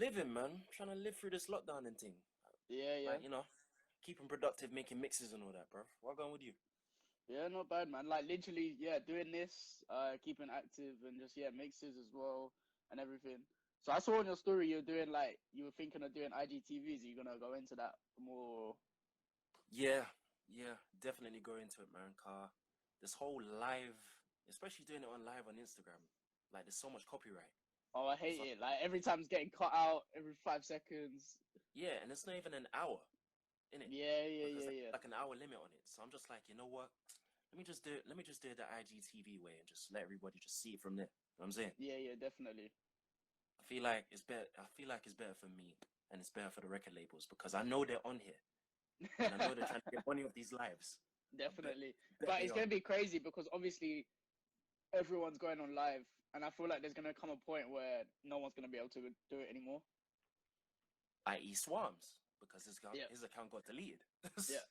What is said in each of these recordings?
living, man. Trying to live through this lockdown and thing. Yeah, yeah. Like, keeping productive, making mixes and all that, bro. What going with you? Yeah, not bad, man. Like literally, yeah, doing this, keeping active and just mixes as well and everything. So I saw on your story you're doing like you were thinking of doing IGTVs. Are you gonna go into that more? Yeah, definitely go into it, man. Car, this whole live, especially doing it on live on Instagram, like there's so much copyright. Oh, I hate So it. Like every time it's getting cut out every 5 seconds. yeah, and it's not even an hour, in it. Yeah, yeah, Like there's yeah, yeah. like an hour limit on it. So I'm just like, you know what? Let me just do it. Let me just do it the IGTV way and just let everybody just see it from there. You know what I'm saying? Yeah, yeah, definitely. I feel like it's better. I feel like it's better for me and it's better for the record labels because I know they're on here and I know they're trying to get money off these lives. Definitely. Bet But they it's are. gonna be crazy because obviously everyone's going on live, and I feel like there's gonna come a point where no one's gonna be able to do it anymore. I.e. Swarms because Yeah, his account got deleted. yeah.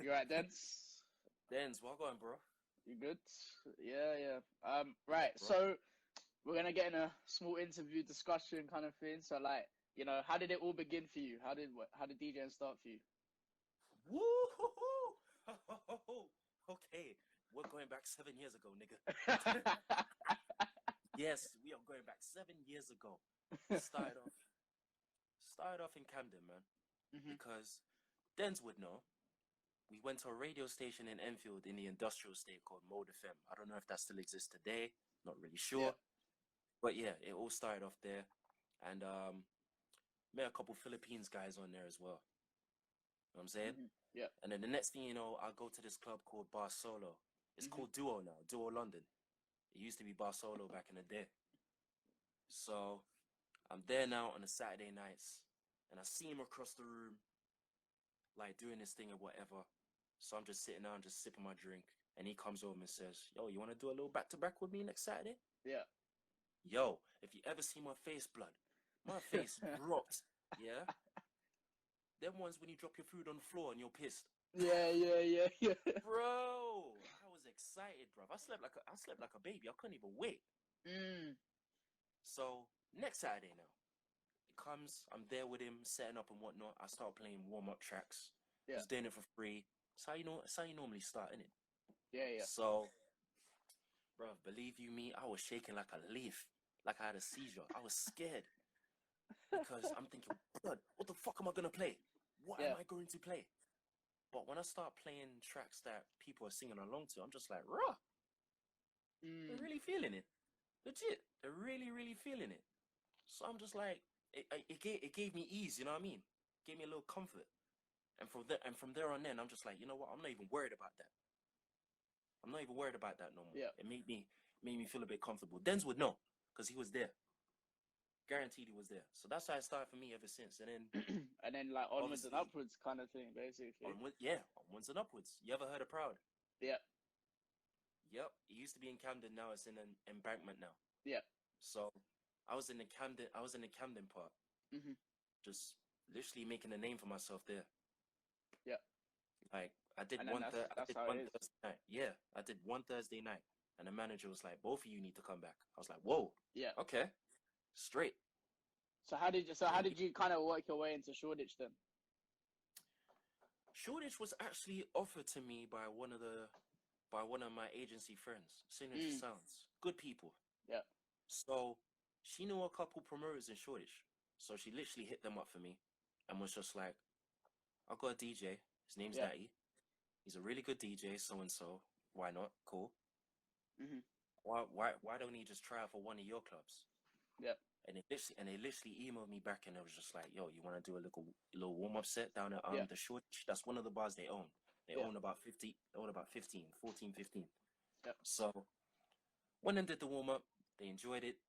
You're right, then. Then what going, bro? You good? Yeah, yeah. Right. Bro. So we're gonna get in a small interview discussion kind of thing. So like, how did it all begin for you? How did DJing start for you? Woo! Okay, we're going back 7 years ago, nigga. Yes, we are going back 7 years ago. Started off in Camden, man, hmm because Dens would know. We went to a radio station in Enfield in the industrial state called Mode FM. I don't know if that still exists today. Not really Yeah. sure, but yeah, it all started off there, and met a couple Philippines guys on there as well. You know what I'm saying? Yeah. And then the next thing you know, I go to this club called Bar Solo. It's hmm called Duo now, Duo London. It used to be Bar Solo back in the day. So I'm there now on the Saturday nights, and I see him across the room, like doing this thing or whatever. So I'm just sitting down, just sipping my drink, and he comes over and says, "Yo, you want to do a little back to back with me next Saturday?" Yeah. Yo, if you ever see my face, blood, my face dropped. Yeah, them ones when you drop your food on the floor and you're pissed. Yeah, yeah, yeah, yeah. Bro, I was excited, bro. I slept like a baby. I couldn't even wait. Mm. So next Saturday now, it comes. I'm there with him, setting up and whatnot. I start playing warm up tracks. Yeah. He's doing it for free. It's how you know. It's how you normally start, innit? Yeah, yeah. So, bro, believe you me, I was shaking like a leaf, like I had a seizure. I was scared because I'm thinking, blood, what the fuck am I gonna play? What am Yeah. I going to play? But when I start playing tracks that people are singing along to, I'm just like, raw. They're Mm. really feeling it. Legit. They're really, really feeling it. So I'm just like, it gave me ease, you know what I mean? Gave me a little comfort. And from there on then, I'm just like, you know what? I'm not even worried about that. I'm not even worried about that no more. Yeah. It made me feel a bit comfortable. Denz would know, because he was there. Guaranteed he was there. So that's how it started for me ever since. And then And then like onwards and obviously upwards kind of thing, basically. onwards and upwards. You ever heard of Proud? Yeah. Yep. It used to be in Camden, now it's in an embankment now. Yeah. So I was in the Camden part. hmm Just literally making a name for myself there. Yeah. Like I did And then that's how it one is. Thursday night. Yeah, I did one Thursday night, and the manager was like, "Both of you need to come back." I was like, "Whoa, Yeah. okay, straight." How did you kind of work your way into Shoreditch then? Shoreditch was actually offered to me by one of my agency friends, Signature Mm. Sounds. Good people. Yeah. So she knew a couple promoters in Shoreditch, so she literally hit them up for me, and was just like, "I got a DJ. His name's Yeah. Natty. He's a really good DJ. So and so. Why not? Cool. hmm Why don't he just try out for one of your clubs?" Yeah. And they literally emailed me back, and it was just like, "Yo, you want to do a little warm up set down at Yeah. the Shoreditch? That's one of the bars they own. They Yeah. own about 50. They own about 15, 14, 15. Yeah. So went and did the warm up. They enjoyed it.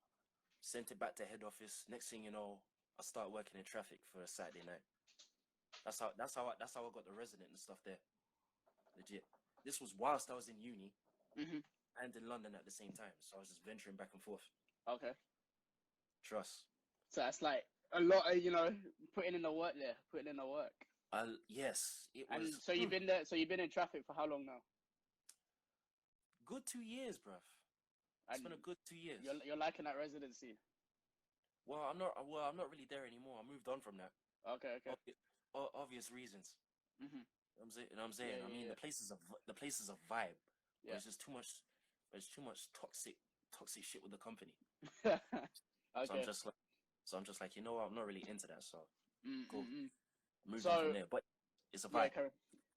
Sent it back to head office. Next thing you know, I start working in traffic for a Saturday night. That's how I got the resident and stuff there. Legit. This was whilst I was in uni hmm and in London at the same time. So I was just venturing back and forth. Okay. Trust. So that's like a lot of putting in the work there, putting in the work. Yes, it And was so you've been there. So you've been in traffic for how long now? good 2 years, bruv. It's And been a good 2 years. you're liking that residency. Well, I'm not. Well, I'm not really there anymore. I moved on from that. Okay, okay. Obvious reasons. Mhm. You know what I'm saying? Yeah, I mean, yeah, the place is a vibe, but yeah. it's just too much. There's too much toxic shit with the company. Yeah. So I'm Okay. just like, you know what? I'm not really into that. So Mm, cool. mm, mm. Moved on from So there, but it's a yeah, vibe. Karen.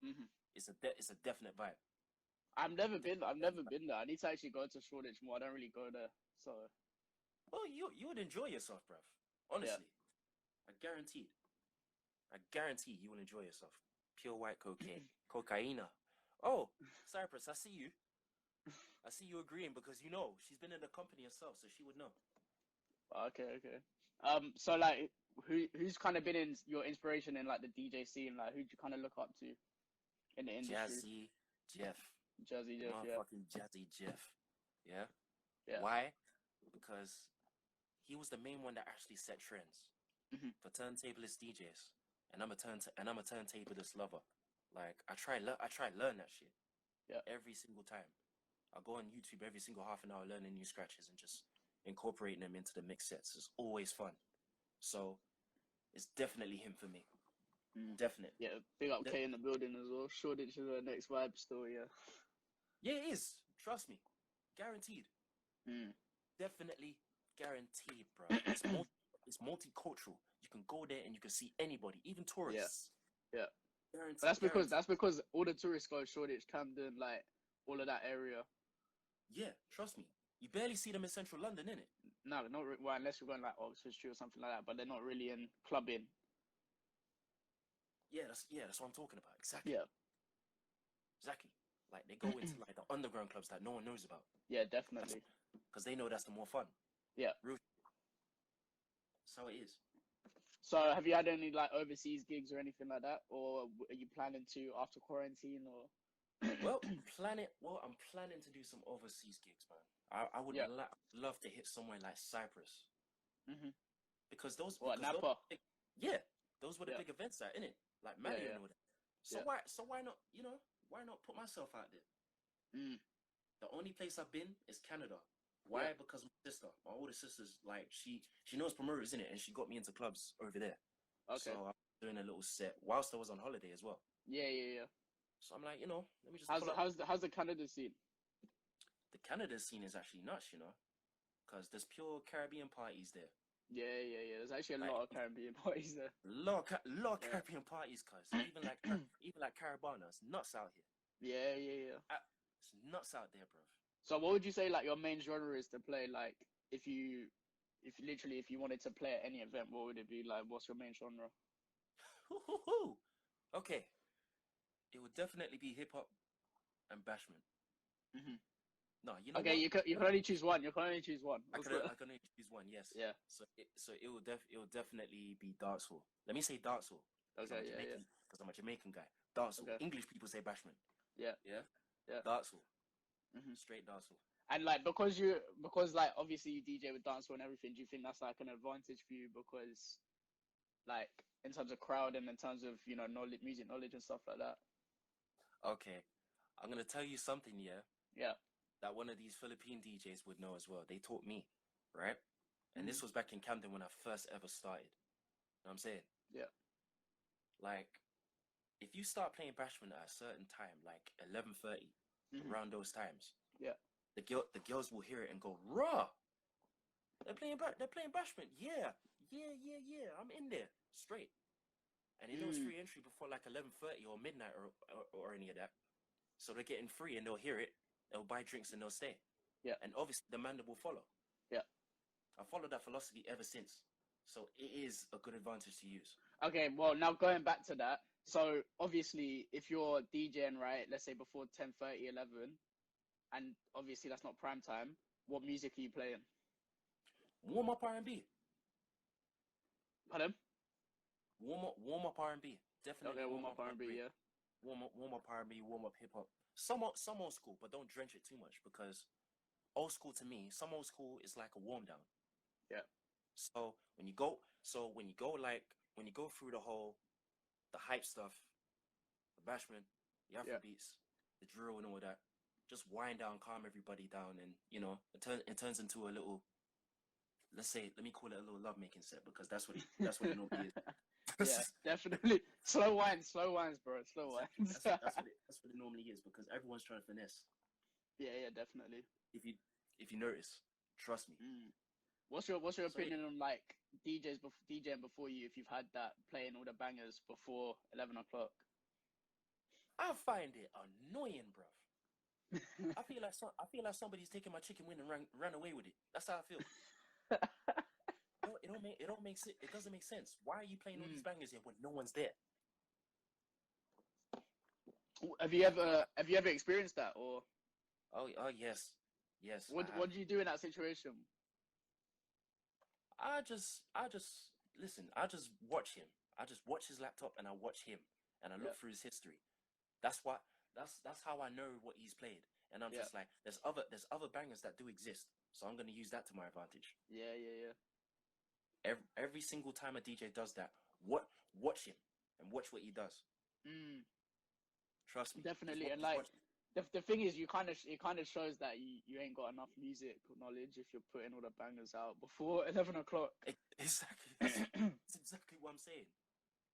Mhm. It's a definite vibe. I've never Definite vibe. been there. I need to actually go to Shoreditch more. I don't really go there. So Well, you would enjoy yourself, bruv. yeah. Honestly, I guaranteed. I guarantee you will enjoy yourself. Pure white cocaina. Oh, Cypress, I see you. I see you agreeing because you know she's been in the company herself, so she would know. Okay, okay. So like, who's kind of been in your inspiration in like the DJ scene? Like, who do you kind of look up to in the industry? Jazzy Jeff. Jazzy Jeff, yeah, Motherfucking Jazzy Jeff. Yeah? yeah. Why? Because he was the main one that actually set trends Mhm. for turntablist DJs. And I'm a turntablist lover. Like I try learn that shit Yeah. every single time. I go on YouTube every single half an hour learning new scratches and just incorporating them into the mix sets. It's always fun. So it's definitely him for me. Mm. Definitely. Yeah, big up K in the building as well. Shoreditch is the next vibe still, yeah. Yeah, it is. Trust me. Guaranteed. Mm. Definitely guaranteed, bro. It's multicultural. You can go there and you can see anybody, even Yeah, tourists. yeah. But Guaranteed, guaranteed. that's because all the tourists go to Shoreditch, Camden, like all of that area. Yeah, trust me. You barely see them in central London, innit? No, well, unless you're going like Oxford Street or something like that. But they're not really in clubbing. That's what I'm talking about. Exactly. Yeah, Exactly. Like they go into like the underground clubs that no one knows about. yeah, definitely. Because they know that's the more fun. Yeah. Real. That's how it is. So, have you had any like overseas gigs or anything like that, or are you planning to after quarantine? Or Well, I'm planning to do some overseas gigs, man. I would yeah, love to hit somewhere like Cyprus. mhm, Because those or because those Napa? big, yeah, those were the Yeah, big events at, innit? Like yeah, Mali yeah, and all that. yeah. So why not, why not put myself out there? Mm, The only place I've been is Canada. yeah. Why? Because my older sister's like she knows promoters in it, and she got me into clubs over there. So Okay. I'm doing a little set whilst I was on holiday as well. Yeah, yeah, yeah. So I'm like, let me just pull up. How's the Canada scene? The Canada scene is actually nuts, because there's pure Caribbean parties there. Yeah, yeah, yeah. There's actually a Like lot of Caribbean parties there. lot of Yeah. Caribbean parties, cuz even like Carabana, it's nuts out here. Yeah, yeah, yeah. It's nuts out there, bro. So, what would you say like your main genre is to play? Like, if you wanted to play at any event, what would it be? Like, what's your main genre? Okay, it would definitely be hip hop and bashment. Hmm. No, you know Okay, what? you can only choose one. You can only choose one. What's the? I can only choose one. Yes. Yeah. So it will definitely be dancehall. Let me say dancehall because Okay. Yeah. Yeah. I'm a Jamaican guy. Dancehall. Okay. English people say bashment. Yeah. Yeah. Yeah. Dancehall. Hmm. Straight dancehall. And like because like obviously you DJ with dancehall and everything, do you think that's like an advantage for you because like in terms of crowd and in terms of knowledge, music knowledge and stuff like that? Okay, I'm gonna tell you something. Yeah, Yeah. that one of these Philippine DJs would know as well. They taught me, right? And Hmm. this was back in Camden when I first ever started. You know what I'm saying? Yeah. Like, if you start playing bashment at a certain time, like 11:30, Hmm. around those times, Yeah. the girls will hear it and go, "Raw! They're playing bashment. Yeah, yeah. I'm in there straight." And they know it's Mm. free entry before like 11:30 or midnight or any of that. So they're getting free and they'll hear it. They'll buy drinks and they'll stay. Yeah. And obviously the man will follow. Yeah. I followed that philosophy ever since. So it is a good advantage to use. Okay, well now going back to that, so obviously if you're DJing, right, let's say before 10:30, 11, and obviously that's not prime time, what music are you playing? Warm up R&B. Pardon? Warm up R&B. Definitely Okay, warm warm up up R&B, R&B. yeah. Warm up R&B, warm up hip hop. Some old school, but don't drench it too much because old school to me, some old school is like a warm down. Yeah. So when you go through the hype stuff, the bashment, the Afro Yeah. beats, the drill and all that, just wind down, calm everybody down, and it turns into a let me call it a little lovemaking set, because that's what it normally is. Yeah, definitely. Slow wines, bro. Slow wines. That's what it normally is, because everyone's trying to finesse. Yeah, definitely. If you notice, trust me. What's your opinion on like DJing before you, if you've had that playing all the bangers before 11 o'clock? I find it annoying, bruv. I feel like somebody's taken my chicken wing and ran away with it. That's how I feel. It don't make sense. It doesn't make sense. Why are you playing all these bangers here when no one's there? Have you ever experienced that, or? Oh yes. What do you do in that situation? I just listen. I just watch him. I just watch his laptop and I watch him and I look through his history. That's how I know what he's played. And I'm just like, there's other bangers that do exist, so I'm gonna use that to my advantage. Yeah. Every single time a DJ does that, watch him and watch what he does. Trust me. Definitely, and like the thing is, it kind of shows that you ain't got enough music knowledge if you're putting all the bangers out before 11 o'clock. Exactly. That's exactly what I'm saying.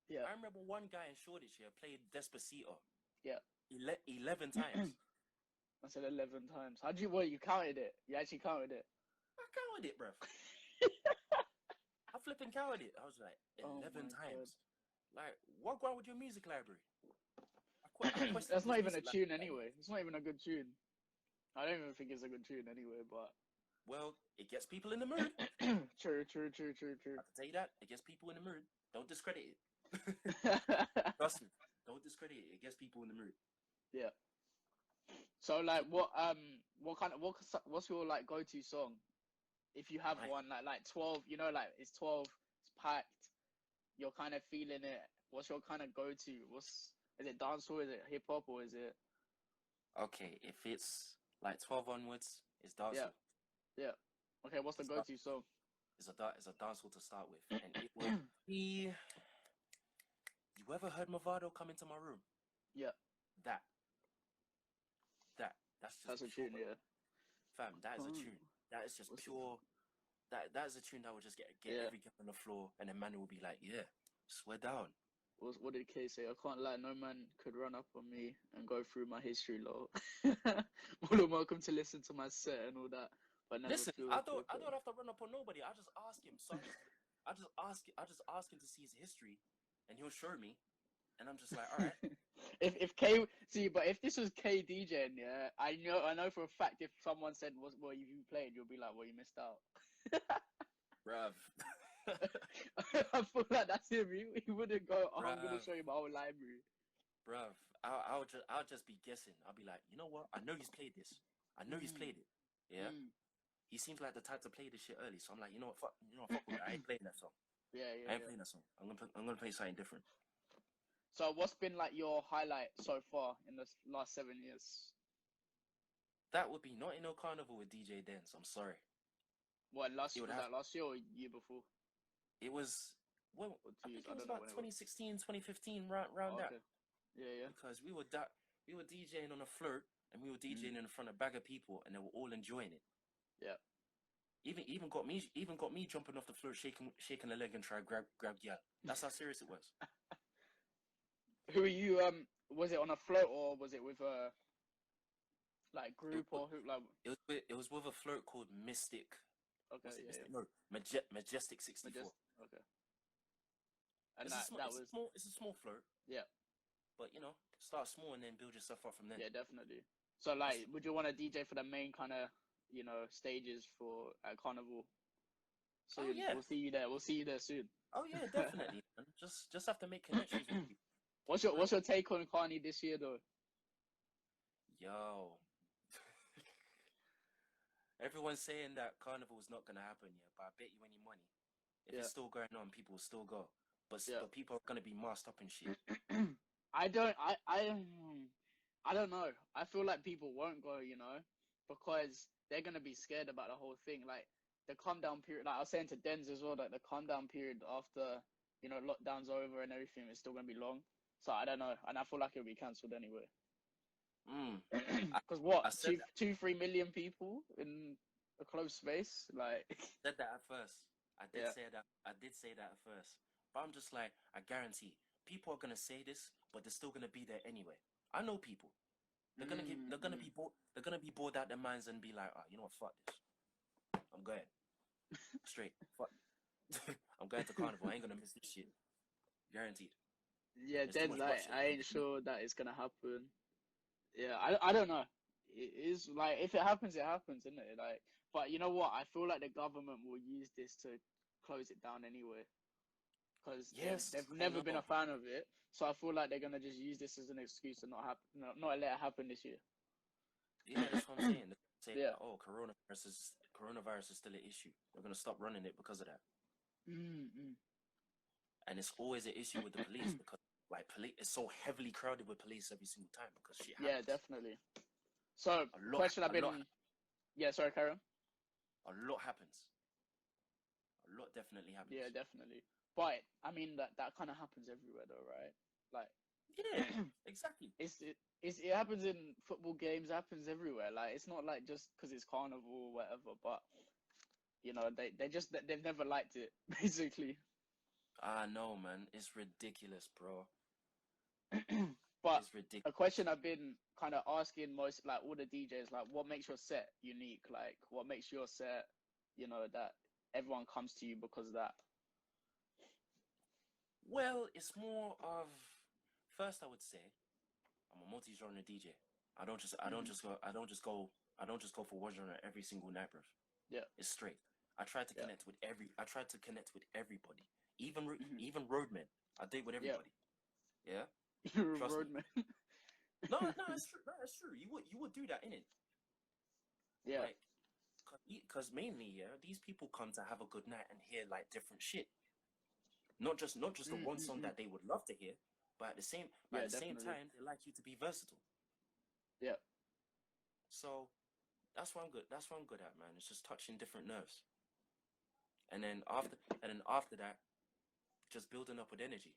Yeah. I remember one guy in Shoreditch here played Despacito. Yeah. 11 times. I said 11 times. You counted it? You actually counted it? I counted it, bruv. I flipping counted it. I was like, 11 times. God. Like, what going with your music library? That's not even a tune anyway. It's not even a good tune. I don't even think it's a good tune anyway, but... Well, it gets people in the mood. True. I can tell you that. It gets people in the mood. Don't discredit it. Trust me. Don't discredit it. It gets people in the mood. Yeah. So, like, what's your, like, go-to song? If you have one, like 12, you know, like, it's 12, it's packed, you're kind of feeling it. What's your kind of go-to? Is it dancehall? Is it hip-hop? Or is it... Okay, if it's, like, 12 onwards, it's dancehall. Yeah. Okay, what's the go-to song? It's a dancehall to start with. And it will be... You ever heard Movado Come Into My Room? Yeah. That's a tune, yeah. Fam, that is a tune. That is just pure... That is a tune that will just get every girl on the floor, and then man will be like, yeah, swear down. What did Kay say? I can't lie, no man could run up on me and go through my history, lol. More welcome to listen to my set and all that. But listen, I don't have to run up on nobody. I just ask him. So I just ask him to see his history, and he'll show me. And I'm just like, all right. But if this was K DJing, yeah, I know for a fact if someone said what you played, you'll be like, well, you missed out. Bruv. I feel like that's him. He wouldn't go, I'm gonna show you my whole library. Bruv, I'll just be guessing. I'll be like, you know what? I know he's played this. I know he's played it. Yeah. He seems like the type to play this shit early. So I'm like, you know what? Fuck with it. I ain't playing that song. I ain't playing that song. I'm gonna play something different. So what's been like your highlight so far in the last 7 years? That would be Not In No Carnival with DJ Dance. I'm sorry. What, last year or year before? It was, well, I think it was about 2016, 2015, round that. Yeah. Because we were DJing on a flirt, and we were DJing in front of a bag of people, and they were all enjoying it. Yeah. Even got me jumping off the floor, shaking a leg and try grab girl. That's how serious it was. Who are you? Was it on a float or was it with a like group or who? Like it was with a float called Mystic. Okay. No, Majestic 64. Okay. And it's a small float. Yeah. But you know, start small and then build yourself up from there. Yeah, definitely. So like, would you want to DJ for the main kind of stages for at Carnival? So we'll see you there. We'll see you there soon. Oh yeah, definitely. just have to make connections with people. What's your take on Carney this year though? Yo. Everyone's saying that Carnival is not gonna happen yet, but I bet you any money, if it's still going on, people will still go. But people are gonna be masked up and shit. I don't know. I feel like people won't go, because they're gonna be scared about the whole thing. Like the calm down period. Like I was saying to Denz as well, like the calm down period after lockdown's over and everything is still gonna be long. So I don't know, and I feel like it'll be cancelled anyway. Because 2-3 million people in a closed space. Like, Said that at first. I did Yeah. say that. I did say that at first. But I'm just like, I guarantee people are gonna say this, but they're still gonna be there anyway. I know people. They're gonna get. They're gonna be bored. They're gonna be bored out their minds and be like, oh, you know what? Fuck this. I'm going straight. Fuck. I'm going to carnival. I ain't gonna miss this shit. Guaranteed. Yeah, There's too then much like bloodshed. I ain't sure that it's gonna happen. Yeah, I don't know. It is like if it happens, it happens, isn't it? Like, but you know what? I feel like the government will use this to close it down anyway, because Yes, they've I never been know. a fan of it. So I feel like they're gonna just use this as an excuse to not let it happen this year. Yeah, that's what I'm saying. They say, Yeah. oh, coronavirus is still an issue. We're gonna stop running it because of that. Mm-hmm. And it's always an issue with the police because like police it's so heavily crowded with police every single time because shit happens. Yeah, definitely. So, A lot, question I've a lot, been. Yeah, sorry, Karen. a lot happens. A lot definitely happens. Yeah, definitely. But I mean that kind of happens everywhere, though, right? Like, Yeah, exactly. it happens in football games. It happens everywhere. Like, it's not like just because it's carnival or whatever. But you know, they've never liked it, basically. I know, man. It's ridiculous, bro. But It's ridiculous. a question I've been kind of asking most, like all the DJs, like, what makes your set unique? Like, what makes your set, you know, that everyone comes to you because of that? Well, it's more of first I would say I'm a multi-genre DJ. I don't just go for one genre every single night, bro. Yeah. It's straight. I try to Yeah. connect with everybody. Even Mhm. even roadmen. I date with Yeah. everybody. Yeah. You're a Trust me. roadman. No, it's true. No, it's true. You would do that, innit? Yeah. Like, cause mainly, yeah, these people come to have a good night and hear like different shit. Not just the one song that they would love to hear, but at the same Yeah, same definitely. time, they like you to be versatile. Yeah. So that's what I'm good. That's what I'm good at, man. It's just touching different nerves. And then after that, just building up with energy.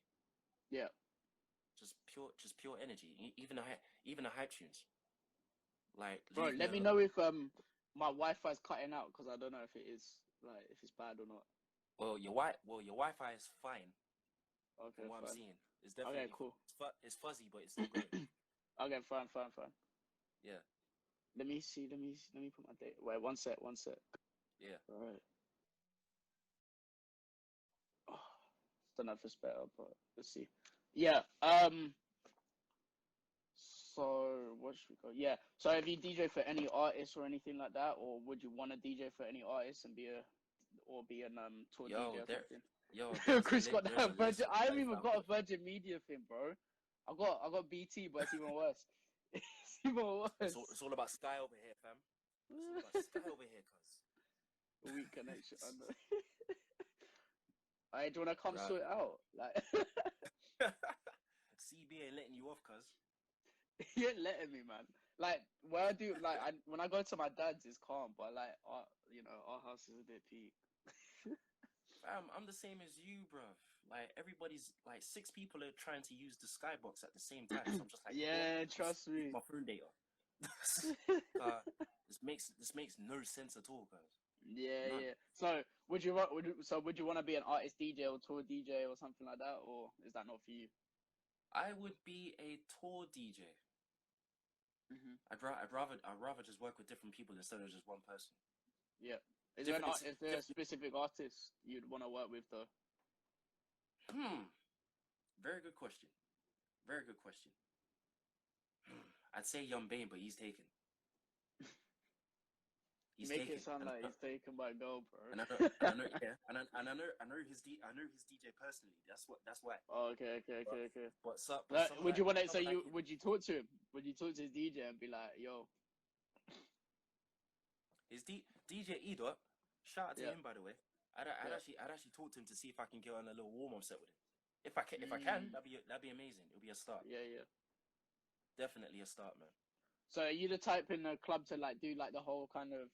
Yeah. Just pure energy. Even the hype tunes. Like Bro, leave me let me alone. know if my Wi-Fi's cutting out because I don't know if it is like if it's bad or not. Well, your Wi-Fi is fine Okay, from what I'm fine. seeing. It's Okay, definitely cool. it's fuzzy, but it's still going. Okay, fine. Yeah, Let me see. Let me put my date. Wait, one sec. yeah. All right. Oh, don't know if it's better, but let's see. Yeah. So what should we go? Yeah. So have you DJ for any artists or anything like that, or would you want to DJ for any artists and be a tour DJ or something? Chris got There's a that Virgin. list of I haven't guys even out got a there. Virgin Media thing, bro. I got BT, but it's even worse. It's even worse. It's all about Sky over here, fam. It's all about Sky over here, cuz. Weak connection. I know. Alright, do you wanna come Right. sort it out? Like, CB ain't letting you off, cuz. you ain't letting me, man. Like, when I do, like, when I go to my dad's, it's calm, but like, our house is a bit peak. Fam, I'm the same as you, bruv. Like everybody's like 6 people are trying to use the Skybox at the same time. So I'm just like, Yeah, trust me. my phone data. This makes no sense at all, guys. Yeah, None. yeah. So would you want to be an artist DJ or tour DJ or something like that, or is that not for you? I would be a tour DJ. Mm-hmm. I'd rather just work with different people instead of just one person. Yeah. Is Different. there a specific artist you'd want to work with though? Very good question. Very good question. I'd say Young Bane, but he's taken. He's Make taken. it sound like he's taken by a girl, bro. And I know, yeah, and I know his DJ personally. That's why. Oh, okay. But Would you want to? So would you talk to him? Would you talk to his DJ and be like, "Yo"? His DJ Edot, shout out to Yeah. him, by the way. I'd actually talk to him to see if I can get on a little warm up set with him. If I can, that'd be amazing. It'll be a start. Yeah. Definitely a start, man. So are you the type in the club to like do like the whole kind of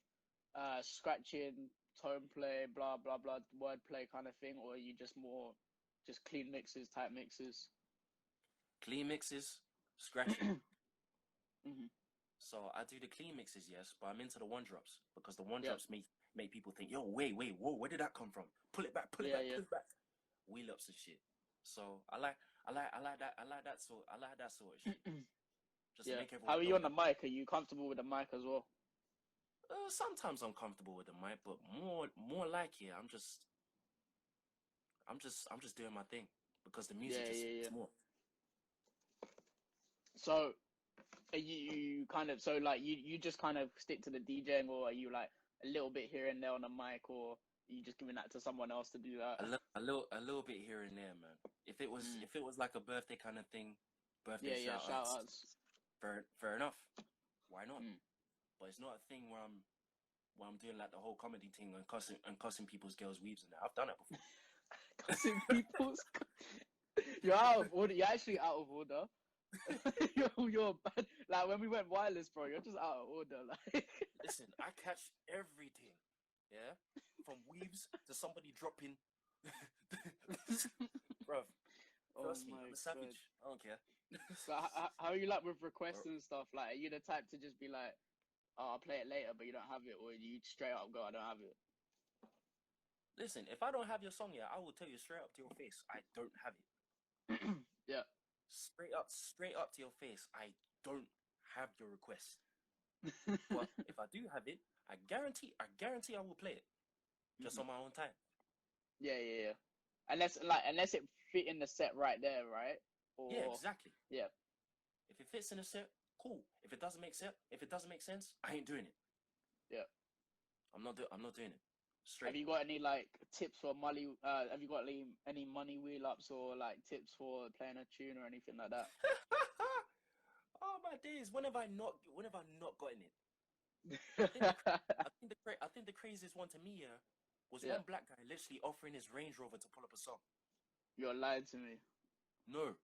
scratching, tone play, blah blah blah, wordplay kind of thing, or are you just more just clean mixes, type mixes? Clean mixes, scratching. Mm-hmm. So I do the clean mixes, yes, but I'm into the one drops because the one Yeah. drops make people think, yo, wait, whoa, where did that come from? Pull it back, pull it Yeah, back, yeah. pull it back. Wheel ups and shit. So I like that sort of shit. Just Yeah. make How everyone are you know on the that. mic? Are you comfortable with the mic as well? Sometimes I'm comfortable with the mic, but more like it, I'm just doing my thing because the music just Yeah. is more. So are you kind of, so like you just kind of stick to the DJing, or are you like a little bit here and there on the mic, or are you just giving that to someone else to do that? A little bit here and there, man. If it was like a birthday kind of thing, birthday Yeah, shout shout outs, outs. fair enough. Why not? Mm. But it's not a thing where I'm doing like the whole comedy thing and cussing people's girls' weaves and that. I've done it before. Cussing people's. You're out of order. You're actually out of order. you're bad. Like when we went wireless, bro, you're just out of order. Like, Listen, I catch everything. Yeah, from weaves to somebody dropping. Bro, oh trust me, my I'm a god. savage. I don't care. So how are you like with requests and stuff? Like, are you the type to just be like, "Oh, I'll play it later," but you don't have it, or you straight up go, "I don't have it." Listen, if I don't have your song yet, I will tell you straight up to your face, I don't have it. Yeah. Straight up to your face, I don't have your request. But if I do have it, I guarantee I will play it. Just on my own time. Yeah. Unless it fit in the set right there, right? Or Yeah, exactly. yeah. If it fits in a set, cool. If it doesn't make sense, I ain't doing it. Yeah. I'm not doing it. Straight. Have you got any like tips for money? Have you got any money wheel ups or like tips for playing a tune or anything like that? Oh my days! When have I not gotten it? I think the craziest one to me was Yeah. one black guy literally offering his Range Rover to pull up a song. You're lying to me. No,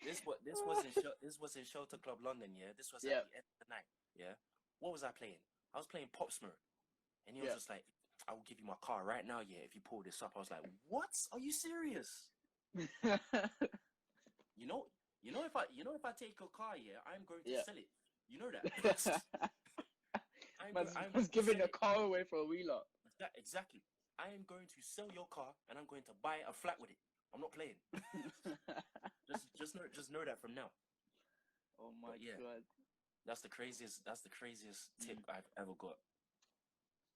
this was in Shelter Club London. Yeah, this was Yeah. at the end of the night. Yeah, what was I playing? I was playing Pop Smoke, and he was Yeah. just like, "I will give you my car right now. Yeah, if you pull this up." I was like, "What? Are you serious?" You know, if I take your car, yeah, I'm going to Yeah. sell it. You know that. I'm Man's going to giving sell a it. car away for a wheel up. Exactly. I am going to sell your car and I'm going to buy a flat with it. I'm not playing. just know that from now. Oh my But yeah, god. that's the craziest tip I've ever got.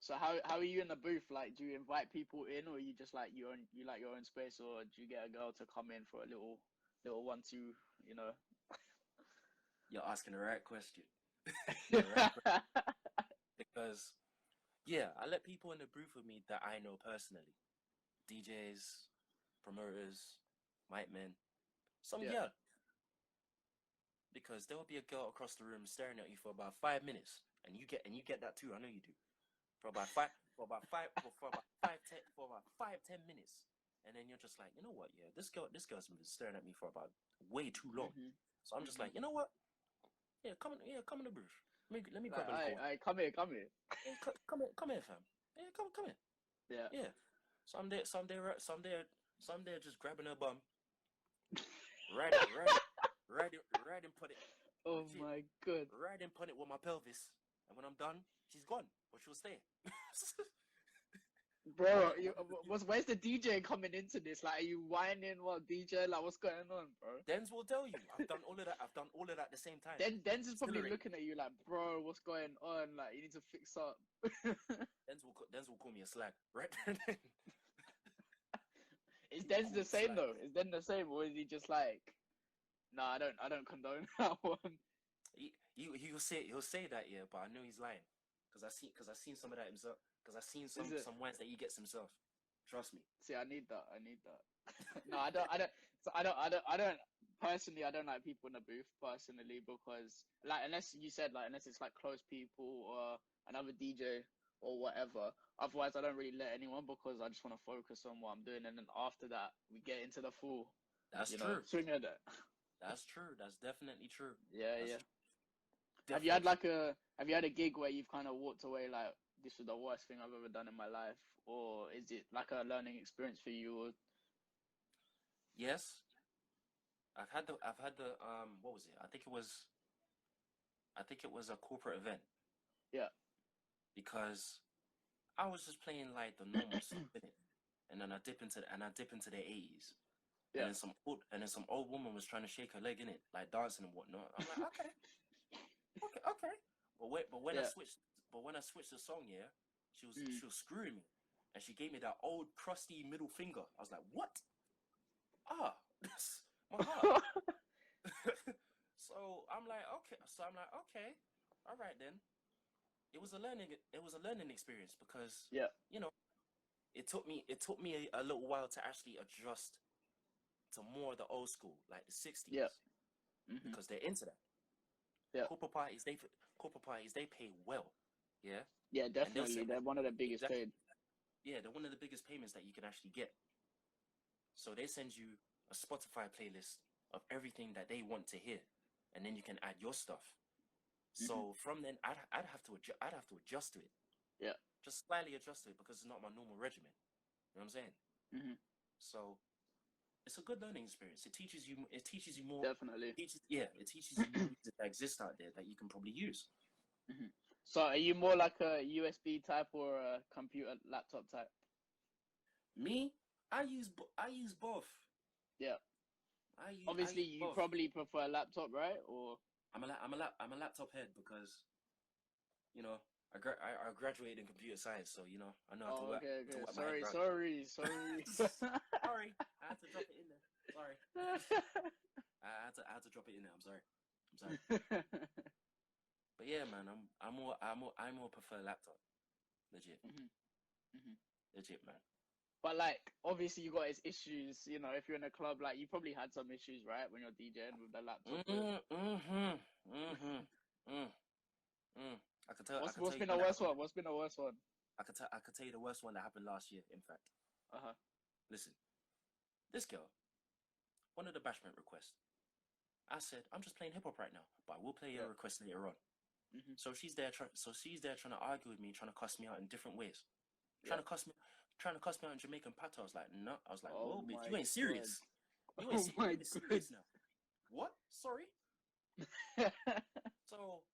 So how are you in the booth? Like, do you invite people in, or you just like you like your own space, or do you get a girl to come in for a little 1-2? You know. You're asking the right question. The right question. Because yeah, I let people in the booth with me that I know personally. DJs, promoters, mic men, some Yeah. girl. Because there will be a girl across the room staring at you for about 5 minutes, and you get that too. I know you do. For about 5-10 minutes, and then you're just like, you know what? Yeah, this girl's been staring at me for about way too long. So I'm just like, you know what? Yeah, come in the booth. Let me Like, grab a liquor. come here. Yeah, come here, fam. Yeah, come here. Yeah. Yeah. So I'm there just grabbing her bum, right and put it. Oh Legit, my god. right and put it with my pelvis, and when I'm done, she's gone, but she'll stay. Bro, where's the DJ coming into this? Like, are you whining while DJ? Like, what's going on, bro? Dens will tell you. I've done all of that at the same time. Dens is probably Exhilarating. looking at you like, bro, what's going on? Like, you need to fix up. Dens will call me a slag, right? Is Dens the same though? Is Den the same, or is he just like, nah, I don't condone that one. He'll say that, yeah, but I know he's lying because I seen some of that himself. Because I seen some wines that he gets himself. Trust me. See, I need that. No, I don't. So I don't. Personally, I don't like people in the booth personally, because like, unless it's like close people or another DJ or whatever. Otherwise, I don't really let anyone, because I just want to focus on what I'm doing, and then after that, we get into the full. That's true. Swing of that. That's true. That's definitely true. Yeah. True. Have you had a gig where you've kind of walked away like, this was the worst thing I've ever done in my life, or is it like a learning experience for you? Or... Yes, I've had the what was it? I think it was I think it was a corporate event. Yeah. Because I was just playing like the normal stuff in it, and then I dip into the 80s, Yeah. and then some old woman was trying to shake her leg in it, like dancing and whatnot. I'm like, okay, okay. But when Yeah. I switched the song, yeah, she was Mm. she was screwing me, and she gave me that old crusty middle finger. I was like, what? Ah, my heart. So I'm like, okay, all right then. It was a learning experience because Yeah. you know it took me a little while to actually adjust to more of the old school, like the 60s, Yeah. Mm-hmm. because they're into that. Yeah. Corporate parties they pay well, yeah. Yeah, And they'll definitely. send They're one of the biggest exactly, paid. yeah, they're one of the biggest payments that you can actually get. So they send you a Spotify playlist of everything that they want to hear, and then you can add your stuff. So from then, I'd have to adjust to it. Yeah. Just slightly adjust to it because it's not my normal regimen. You know what I'm saying? Mm-hmm. So it's a good learning experience. It teaches you more. Definitely. It teaches you more music that exists out there that you can probably use. Mm-hmm. So are you more like a USB type or a computer laptop type? Me, I use both. Yeah. I Obviously, use you both. probably prefer a laptop, right? Or I'm a laptop head because you know I graduated in computer science, so you know I know how to work. okay. To work my head around. Sorry. Sorry, I had to drop it in there. Sorry, I had to drop it in there. I'm sorry. But yeah, man, I more prefer laptop. Legit. Mm-hmm. Mm-hmm. Legit, man. But like, obviously, you got its issues. You know, if you're in a club, like you probably had some issues, right, when you're DJing with the laptop. I could tell. What's been the worst one? What's been the worst one? I could tell you the worst one that happened last year. In fact, listen, this girl, one of the bashment requests. I said, I'm just playing hip hop right now, but I will play your request later on. Mm-hmm. So she's there trying to argue with me, trying to cuss me out in different ways, trying to cuss me out in Jamaican patois. I was like, no, whoa, bitch, you ain't serious. You ain't serious now. What? Sorry. So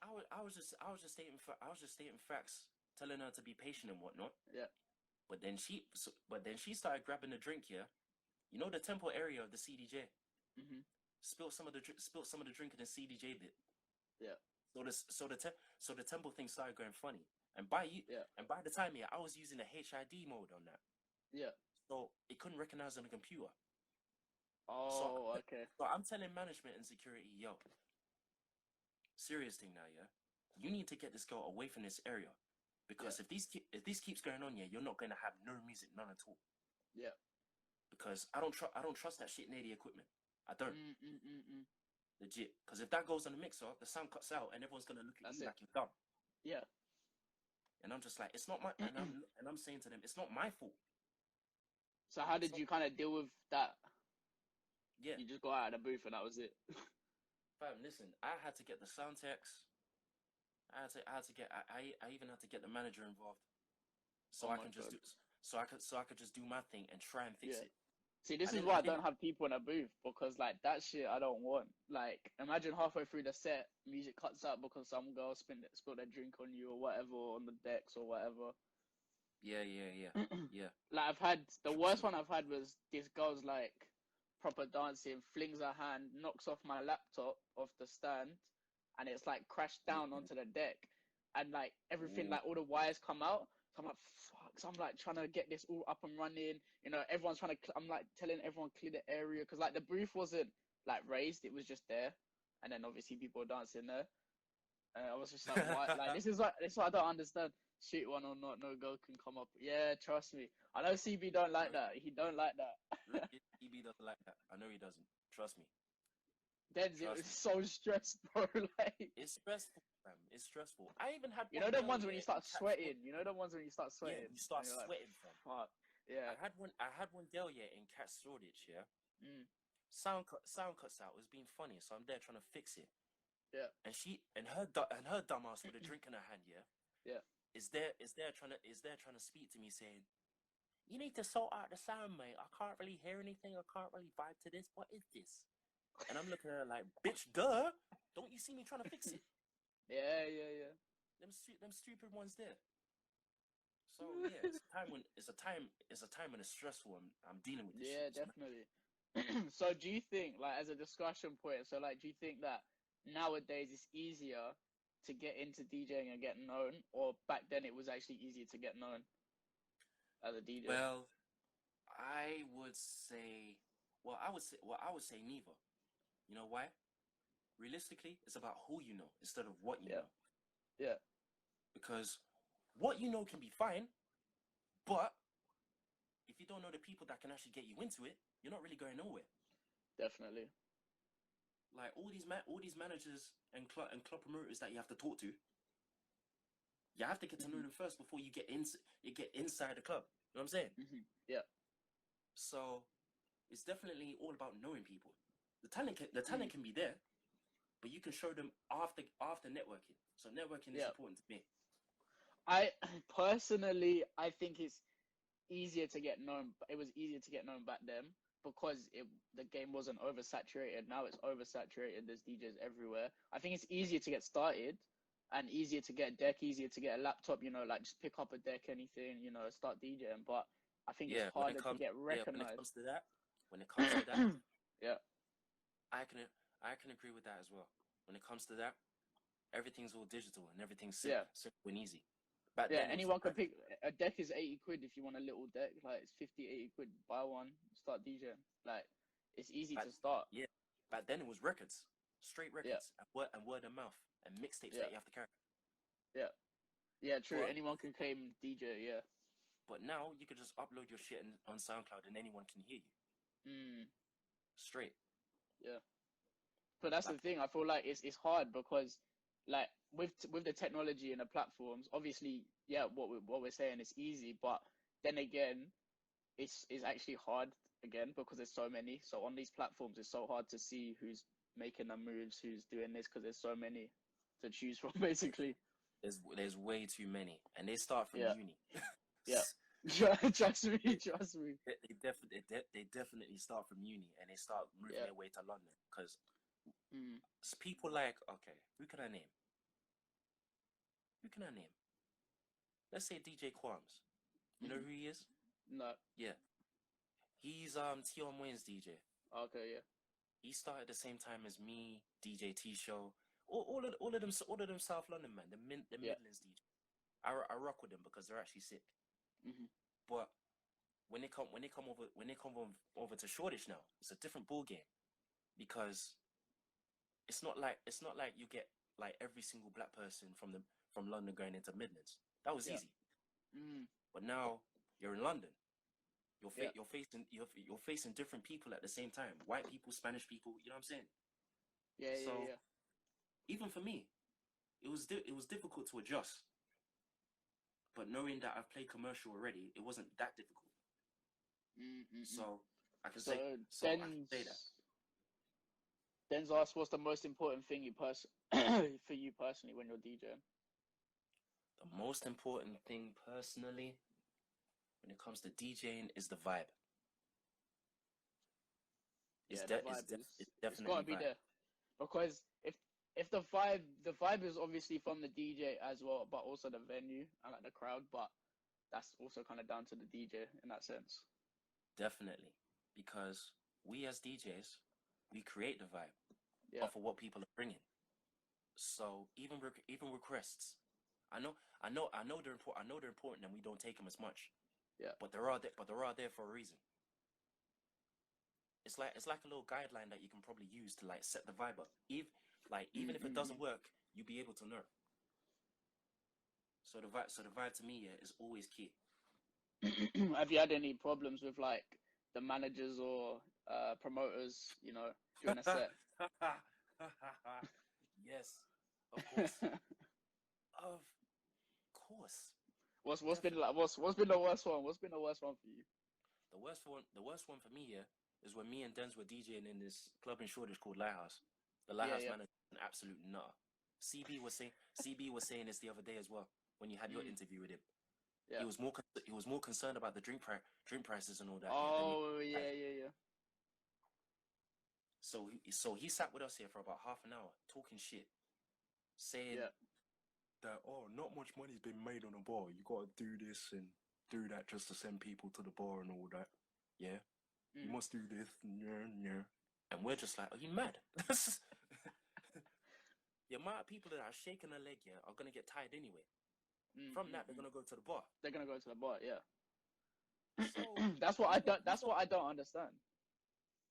I was just stating facts, telling her to be patient and whatnot. Yeah. But then she started grabbing the drink here. You know the temple area of the CDJ. Mm-hmm. Spilt some of the drink in the CDJ bit. Yeah. So the temple thing started going funny. And by the time I was using the HID mode on that. Yeah. So it couldn't recognize on the computer. Oh, okay. So I'm telling management and security, yo, serious thing now, yeah. You need to get this girl away from this area, because if this keeps going on, you're not gonna have no music, none at all. Yeah. Because I don't trust that shit Natty equipment. I don't. Legit. Because if that goes on the mixer, the sound cuts out, and everyone's gonna look at you like you're dumb. Yeah. And I'm just like, it's not my. and I'm saying to them, it's not my fault. So how did you kind of deal with that? Yeah. You just got out of the booth and that was it. Fam, listen, I had to get the sound techs. I even had to get the manager involved, so I could just do my thing and try and fix it. See, this is why I don't have people in a booth, because like that shit I don't want. Like, imagine halfway through the set, music cuts out because some girl spilled their drink on you or whatever on the decks or whatever. Yeah. Like the worst one I've had was this girl's like proper dancing, flings her hand, knocks off my laptop off the stand, and it's like crashed down onto the deck, and like everything, like all the wires come out. So I'm like, fuck. So I'm like trying to get this all up and running. You know, everyone's trying to. I'm like telling everyone clear the area, because like the booth wasn't like raised; it was just there, and then obviously people were dancing there. And I was just like, what? Like this is what I don't understand. Shoot one or not, no girl can come up. Yeah, trust me. I know CB don't like that. He don't like that. CB doesn't like that. I know he doesn't. Trust me. Then it was so stressed, bro. Like it's stressful, fam. It's stressful. I even had. You know the ones when you start sweating. You know the ones when you start sweating. Yeah, you start sweating, fam. Fuck. Yeah. I had one girl in Cat Shoreditch. Yeah. Sound cuts out. It was being funny, so I'm there trying to fix it. Yeah. And her dumbass with a drink in her hand. Yeah. Yeah. Is there trying to speak to me saying, you need to sort out the sound, mate. I can't really hear anything. I can't really vibe to this. What is this? And I'm looking at her like, bitch, duh. Don't you see me trying to fix it? Yeah. Them stupid ones there. So yeah, it's a time when it's a time when it's stressful. I'm dealing with this Yeah, shit. definitely. So do you think, like, as a discussion point, so like, do you think that nowadays it's easier to get into DJing and get known, or back then it was actually easier to get known as a DJ? Well, I would say, I would say neither. You know why? Realistically, it's about who you know instead of what you Yeah, know. yeah, Because what you know can be fine, but if you don't know the people that can actually get you into it, you're not really going nowhere. definitely. Like all these managers and club promoters that you have to talk to, you have to get to know them first before you get inside the club. You know what I'm saying? Yeah. So it's definitely all about knowing people. The talent can be there, but you can show them after networking. So networking is Yeah. important to me. I personally, I think it's easier to get known. It was easier to get known back then because the game wasn't oversaturated. Now it's oversaturated. There's DJs everywhere. I think it's easier to get started and easier to get a deck, easier to get a laptop, like just pick up a deck, anything, start DJing. But I think it's harder to get recognized. When it comes to that, Yeah. I can agree with that as well. When it comes to that, everything's all digital and everything's simple and easy. Back Yeah, then, anyone could pick a deck. Is 80 quid if you want a little deck. Like it's 50, 80 quid. Buy one, start DJing. Like it's easy to start. Yeah, back then it was records, straight Yeah. records, and word of mouth, and mixtapes that you have to carry. Yeah, true. But, Anyone can claim DJ. Yeah. but now you can just upload your shit on SoundCloud and anyone can hear you. Straight. Yeah. But that's the thing. I feel like it's hard because, like, with the technology and the platforms, obviously, yeah, what we're saying is easy, but then again, it's actually hard again because there's so many. So on these platforms, it's so hard to see who's making the moves, who's doing this, because there's so many to choose from, basically. There's way too many, and they start from uni. Yeah. Trust me. They definitely start from uni, and they start moving their way to London because people like, okay, who can I name? Let's say DJ Qualms. You know who he is? No. Yeah. He's Tion Wayne's DJ. Okay, yeah. He started the same time as me, DJ T Show. All of them South London, man. The Midlands DJ. I rock with them because they're actually sick. But when they come over to Shoreditch now, it's a different ball game because it's not like you get like every single black person from London going into Midlands. That was easy. But now you're in London. You're facing different people at the same time. White people, Spanish people. You know what I'm saying? Yeah. Even for me, it was difficult to adjust. But knowing that I've played commercial already, it wasn't that difficult. So I can say that. Den's asked, what's the most important thing for you personally when you're DJing? The most important thing personally when it comes to DJing is the vibe. It's definitely it's gotta be there. Because if the vibe is obviously from the DJ as well, but also the venue and like the crowd, but that's also kind of down to the DJ in that sense. Definitely, because we as DJs, we create the vibe off of what people are bringing. So even requests, I know they're important. I know they're important, and we don't take them as much. Yeah. But they're all there for a reason. It's like a little guideline that you can probably use to like set the vibe up. Even if it doesn't work, you'll be able to know. So the vibe to me is always key. Have you had any problems with like the managers or promoters, during a set? Yes, of course. Of course. What's been like? What's been the worst one? What's been the worst one for you? The worst one for me is when me and Denz were DJing in this club in Shoreditch called Lighthouse. The Lighthouse manager is an absolute nutter. CB was saying this the other day as well when you had your interview with him. Yeah. He was more concerned about the drink prices and all that. Oh yeah. So he sat with us here for about half an hour talking shit, saying that not much money's been made on a bar. You gotta do this and do that just to send people to the bar and all that. Yeah, you must do this. Yeah. And we're just like, are you mad? The amount of people that are shaking a leg are gonna get tired anyway. From that, they're gonna go to the bar. They're gonna go to the bar, yeah. So that's what I don't. That's what I don't understand.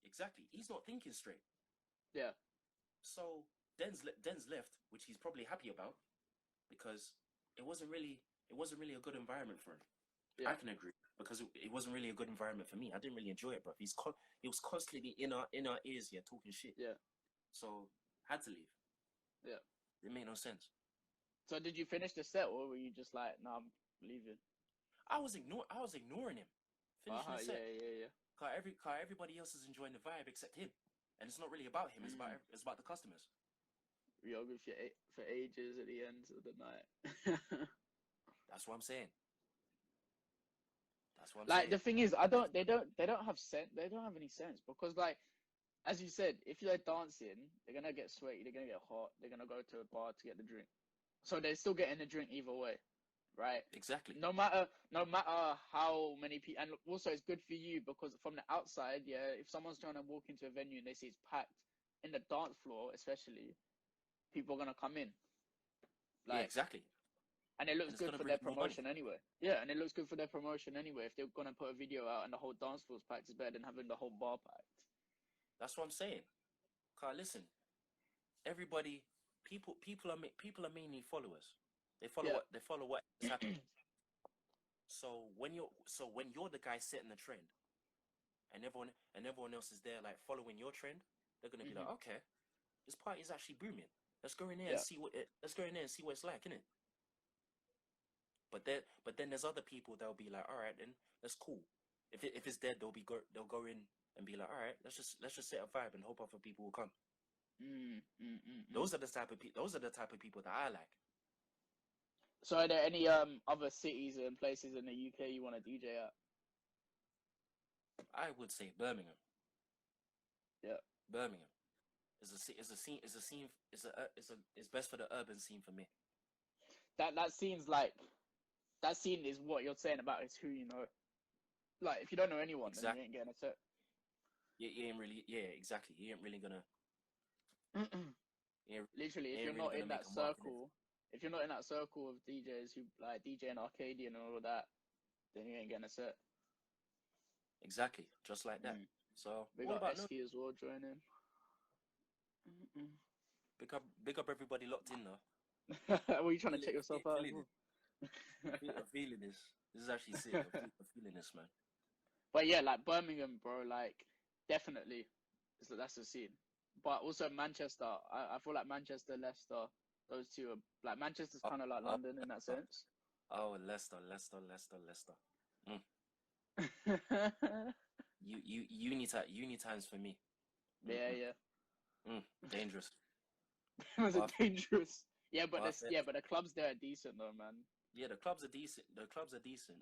Exactly, he's not thinking straight. Yeah. So Den's left, which he's probably happy about, because it wasn't really a good environment for him. Yeah. I can agree, because it wasn't really a good environment for me. I didn't really enjoy it, bro. He was constantly in our ears, talking shit. Yeah. So had to leave. Yeah. It made no sense. So did you finish the set, or were you just like, no, I'm leaving? I was ignoring him. Finishing the set. Yeah. Cause everybody else is enjoying the vibe except him, and it's not really about him. It's about the customers. Yoga for ages at the end of the night. That's what I'm saying. Like the thing is, they don't have sense. They don't have any sense, because like, as you said, if you're dancing, they're gonna get sweaty, they're gonna get hot, they're gonna go to a bar to get the drink. So they're still getting the drink either way, right? Exactly. No matter how many people, and also it's good for you, because from the outside, if someone's trying to walk into a venue and they see it's packed, in the dance floor especially, people are gonna come in. Like, yeah, exactly. And it looks good for their promotion anyway. Yeah, and it looks good for their promotion anyway. If they're gonna put a video out and the whole dance floor's packed, it's better than having the whole bar packed. That's what I'm saying. Carl, listen, everybody, people are mainly followers. They follow what is happening. So when you're the guy setting the trend, and everyone else is there like following your trend, they're gonna be like, okay, this party's actually booming. Let's go in there and see what it's like, innit? But then there's other people that'll be like, all right, then that's cool. If it's dead, they'll go in and be like, all right, let's just set a vibe and hope other people will come. Those are the type of people that I like. So are there any other cities and places in the UK you want to DJ at? I would say Birmingham. Yeah, Birmingham is best for the urban scene for me. That scene is what you're saying about is who you know. Like, if you don't know anyone, then you ain't getting a set. Yeah, you ain't really. Yeah, exactly. You ain't really gonna. Literally, if you're not in that circle, if you're not in that circle of DJs who like DJ and Arcadian and all of that, then you ain't getting a set. Exactly, just like that. So we got Esky as well joining. Big up everybody locked in though. Were you trying to check yourself out? I'm feeling this. This is actually sick. I'm feeling this, man. But yeah, like Birmingham, bro, like definitely, that's the scene. But also Manchester, I feel like Manchester, Leicester, those two are like Manchester's kind of like London in that sense. Oh, Leicester. Uni times for me. Yeah. Dangerous. Was it dangerous? Yeah, but the clubs there are decent though, man. Yeah, the clubs are decent.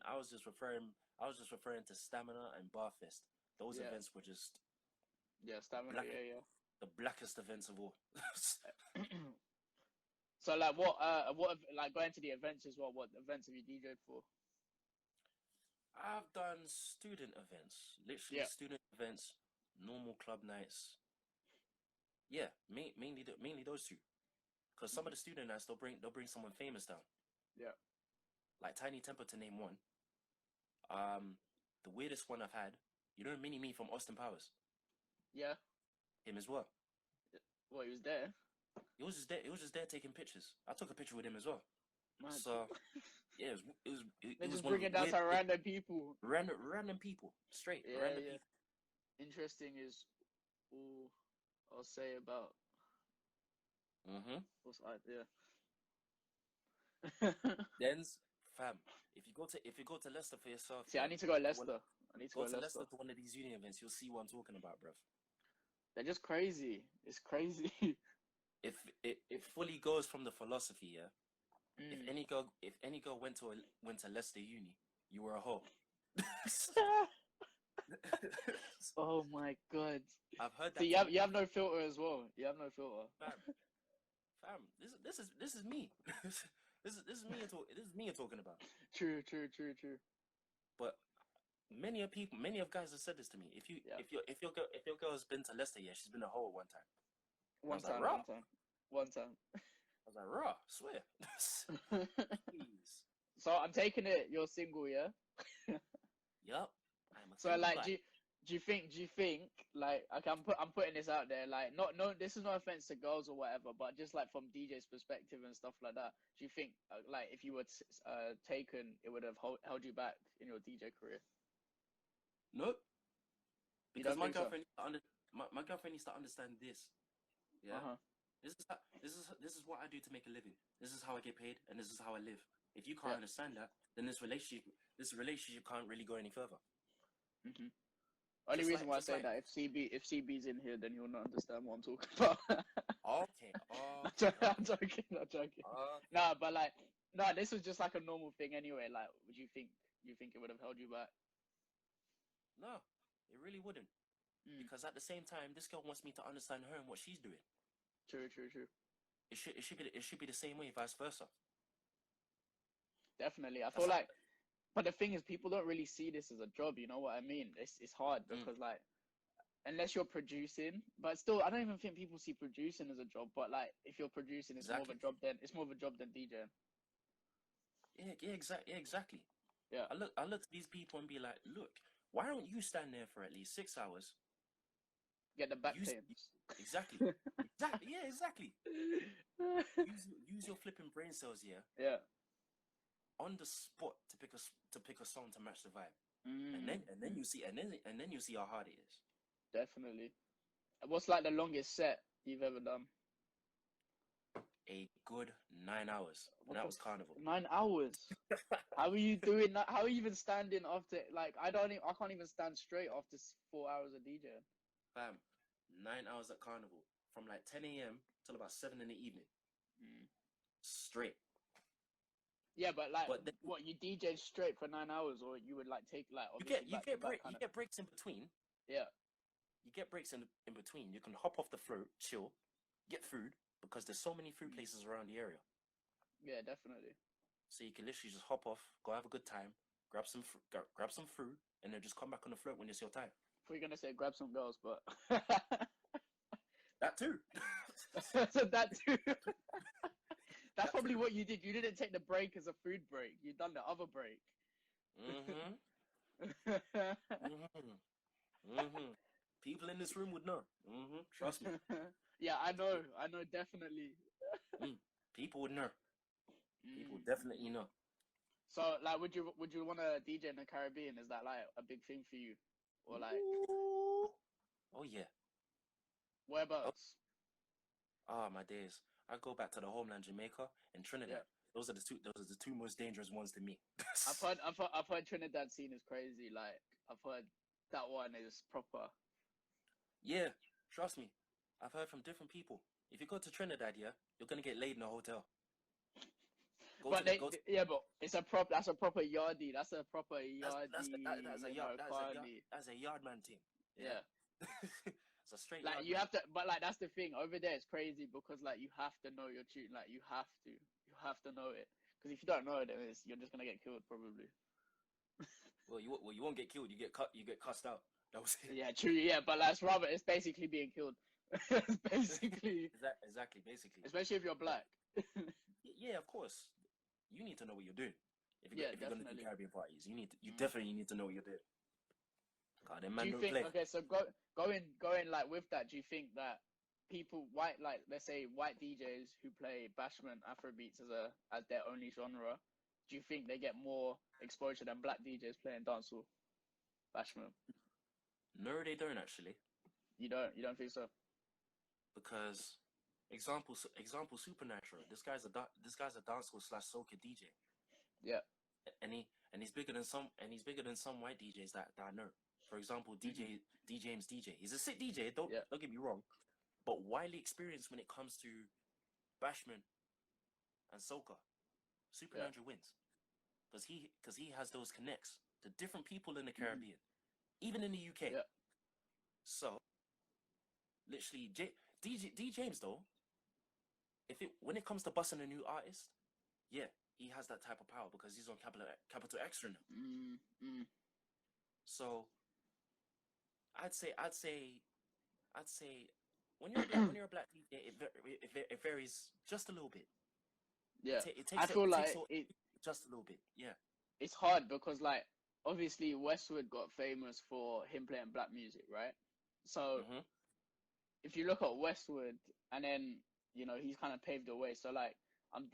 I was just referring to Stamina and Barfest. Those events were just Stamina. The blackest events of all. So like what like going to the events as well? What events have you DJ'd for? I've done student events, literally student events, normal club nights. Yeah, mainly those two. Because some of the student nights they'll bring someone famous down. Yeah. Like Tiny Temper to name one. The weirdest one I've had, you know, Mini Me from Austin Powers. Yeah. Him as well. Well, he was there. He was just there taking pictures. I took a picture with him as well. Mad. So yeah, it was just bringing down some random people. Random people, straight. Yeah, random people. Interesting is all I'll say about. What's Den's fam. If you go to Leicester for yourself. See, I need to go to Leicester. Go to Leicester to one of these uni events. You'll see what I'm talking about, bruv. They're just crazy. It's crazy. If it fully goes from the philosophy, If any girl went to Leicester Uni, you were a hoe. Oh my god. I've heard So that. you have no filter as well. You have no filter. Fam, this is me. This is me. This is me you're talking about. True. But many of guys have said this to me. If your girl has been to Leicester, yeah, she's been a hoe at one time. One time. I was like, raw, swear. Jeez. So I'm taking it you're single, yeah? Yup. I'm a So single like guy. do you think like, okay, I'm putting this out there, like, no, this is no offense to girls or whatever, but just like from DJ's perspective and stuff like that, do you think like if you were taken, it would have held you back in your DJ career? Nope. You Because don't think so? my girlfriend needs to understand this. Yeah. Uh-huh. This is what I do to make a living. This is how I get paid, and this is how I live. If you can't Yeah. understand that, then this relationship can't really go any further. Mm-hmm. Only Just reason like- why I just say like- that, if CB's in here, then you'll not understand what I'm talking about. Okay. I'm joking. Okay. Nah, but like, no, this was just like a normal thing anyway. Like, would you think it would have held you back? No, it really wouldn't. Mm. Because at the same time, this girl wants me to understand her and what she's doing. True. It should be the same way, vice versa. Definitely. I feel like, but the thing is, people don't really see this as a job. You know what I mean? It's hard because like, unless you're producing, but still, I don't even think people see producing as a job. But like, if you're producing, it's more of a job than DJing. Yeah, exactly. Yeah. I look at these people and be like, look, why don't you stand there for at least 6 hours? Get the back pains. Exactly. Yeah, exactly. Use your flipping brain cells, yeah. Yeah. On the spot to pick a song to match the vibe, Mm. and then you see how hard it is. Definitely. What's like the longest set you've ever done? A good 9 hours, and that was Carnival. 9 hours. How are you doing that? How are you even standing after? Like, I can't even stand straight after 4 hours of DJing. Fam, 9 hours at Carnival from like 10 a.m. till about 7 in the evening, straight. Yeah, but like, But then, what, you DJed straight for 9 hours, or you would like take like you get breaks in between. Yeah. You get breaks in between. You can hop off the float, chill, get food, because there's so many food places around the area. Yeah, definitely. So you can literally just hop off, go have a good time, grab some food, and then just come back on the float when it's your time. I thought you were gonna say grab some girls, but that too. So that too. That's probably what you did. You didn't take the break as a food break. You done the other break. People in this room would know. Trust me. Yeah, I know, definitely. People would know. People definitely know. So, like, would you want to DJ in the Caribbean? Is that like a big thing for you, or like? Oh yeah. Whereabouts? Ah, my days. I go back to the homeland, Jamaica and Trinidad. Yeah. Those are the two most dangerous ones to me. I've heard Trinidad scene is crazy. Like, I've heard that one is proper. Yeah, trust me. I've heard from different people. If you go to Trinidad, yeah, you're gonna get laid in a hotel. But it's that's a proper yardie. That's a proper yardie. That's a yardman thing. Yeah. It's a straight. Like, you have to, but like, that's the thing over there. It's crazy because like you have to know your tune. Like, you have to know it. Because if you don't know it, then you're just gonna get killed probably. Well, you won't get killed. You get cussed out. That was it. Yeah, true. Yeah, but like, it's basically being killed. It's basically. Exactly. Basically. Especially if you're black. Yeah, of course. You need to know what you're doing. If you're going to do Caribbean parties, you definitely need to know what you're doing. God, them man don't play. Okay, so going like with that, do you think that people let's say white DJs who play bashment Afrobeats as their only genre, do you think they get more exposure than black DJs playing dancehall bashment? No, they don't actually. You don't think so? Because example Supernatural. This guy's a dancehall / soca DJ. Yeah. And he's bigger than some white DJs that I know. For example, DJ DJ. He's a sick DJ. Don't get me wrong, but widely experienced when it comes to bashment and soca. Supernatural wins because he has those connects to different people in the Caribbean. even in the UK. Yeah. So, literally, D James though, when it comes to busting a new artist, yeah, he has that type of power because he's on Capital Extra now. So, I'd say when you're a black DJ, it varies just a little bit. Yeah, It I takes feel like just a little bit. Yeah, it's hard because like obviously Westwood got famous for him playing black music, right? So if you look at Westwood, and then he's kind of paved the way. So like I'm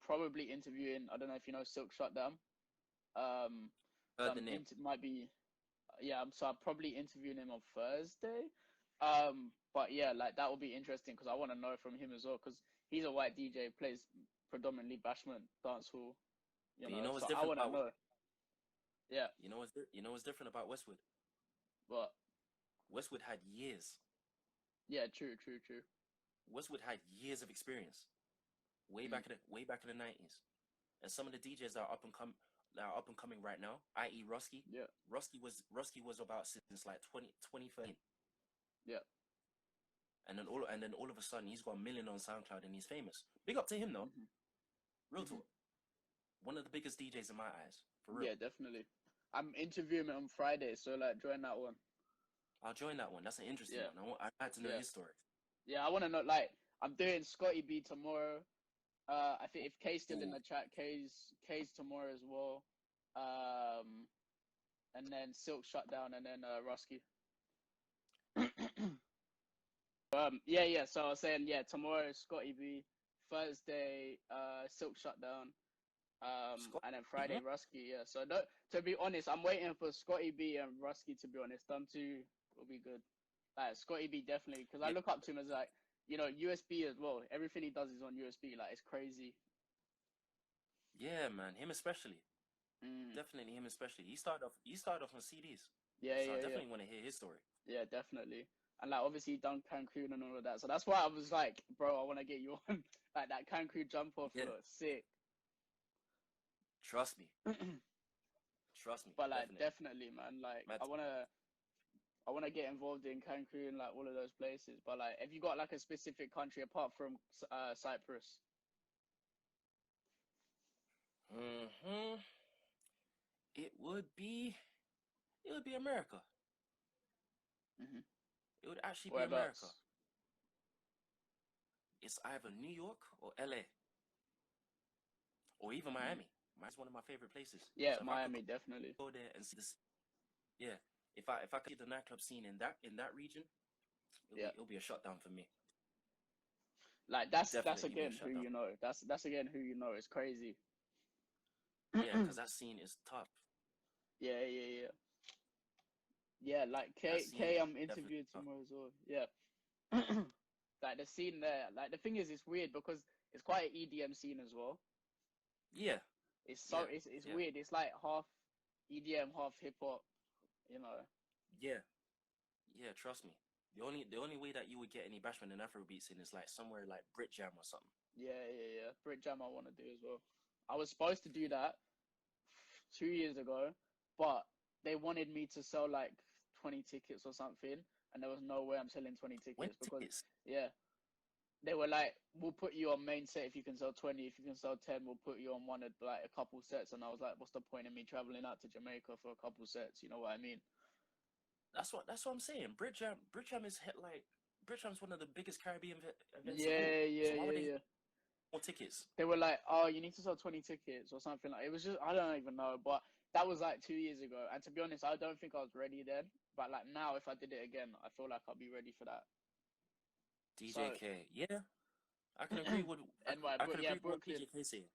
probably interviewing. I don't know if you know Silk Shutdown. So the name. might be So I'm probably interviewing him on Thursday. But yeah, like that will be interesting because I want to know from him as well because he's a white DJ, plays predominantly bashment, dancehall. You know what's so I different want to about know. Yeah. You know what's different about Westwood? But Westwood had years. yeah, true. Westwood had years of experience, way back in the 90s, and some of the DJs that are up and coming right now, i.e. Rusky. Yeah. Rusky was about since like 2013. Yeah. And then all of a sudden he's got 1 million on SoundCloud and he's famous. Big up to him though. Real talk. One of the biggest DJs in my eyes, for real. Yeah, definitely. I'm interviewing him on Friday, so like join that one. I'll join that one. That's an interesting one. I'd like to know his story. Yeah, I want to know. Like, I'm doing Scotty B tomorrow. I think if K's still in the chat, K's tomorrow as well. And then Silk Shutdown, and then Rusky. Yeah. So I was saying, tomorrow is Scotty B. Thursday, Silk Shutdown. And then Friday, Rusky. Yeah. So to be honest, I'm waiting for Scotty B and Rusky. To be honest, them two will be good. Like Scotty B definitely, because I look up to him as like USB as well. Everything he does is on USB. Like it's crazy. Yeah, man. Him especially. Definitely him especially. He started off on CDs. Yeah, so I definitely want to hear his story. Yeah, definitely. And like obviously he done Cancun and all of that. So that's why I was like, bro, I want to get you on. Like that Cancun jump off was sick. Trust me. Trust me. But like definitely man. Like I wanna get involved in Cancun, like all of those places. But like have you got like a specific country apart from Cyprus? It would be America. It would actually be America. It's either New York or LA. Or even Miami. Miami's one of my favorite places. Yeah, so Miami definitely. Go there and see this. Yeah. If I could see the nightclub scene in that region, it'll be a shutdown for me. Like that's again who you know. That's again who you know. It's crazy. Yeah, because that scene is tough. Yeah. Yeah, like K I'm interviewed tomorrow as well. Yeah. Like the scene there, like the thing is it's weird because it's quite an EDM scene as well. Yeah. It's weird. It's like half EDM, half hip hop, Yeah. Yeah, trust me. The only way that you would get any bashment and Afrobeat scene is like somewhere like Brit Jam or something. Yeah. Brit Jam I want to do as well. I was supposed to do that 2 years ago, but they wanted me to sell like 20 tickets or something, and there was no way I'm selling 20 tickets because they were like, we'll put you on main set if you can sell 20. If you can sell 10, we'll put you on one of like a couple sets. And I was like, what's the point of me traveling out to Jamaica for a couple sets? You know what I mean? That's what I'm saying. Brit Jam's one of the biggest Caribbean events. Yeah. More tickets. They were like, oh, you need to sell 20 tickets or something. Like it was just, I don't even know, but that was like 2 years ago. And to be honest, I don't think I was ready then. But like now, if I did it again, I feel like I'll be ready for that. DJ K, yeah, I can agree with. I can agree with what DJ K saying.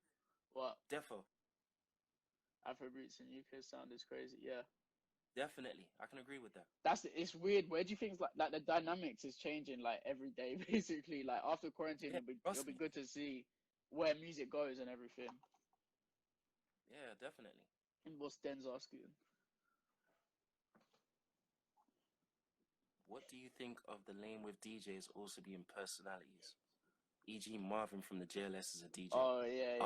What? Defo. Afrobeats in UK sound is crazy. Yeah. Definitely, I can agree with that. It's weird. Where do you think like the dynamics is changing like every day basically? Like after quarantine, it'll be good to see where music goes and everything. Yeah, definitely. And what's Den's asking? What do you think of the lane with DJs also being personalities? E.g. Marvin from the JLS is a DJ. Oh, yeah.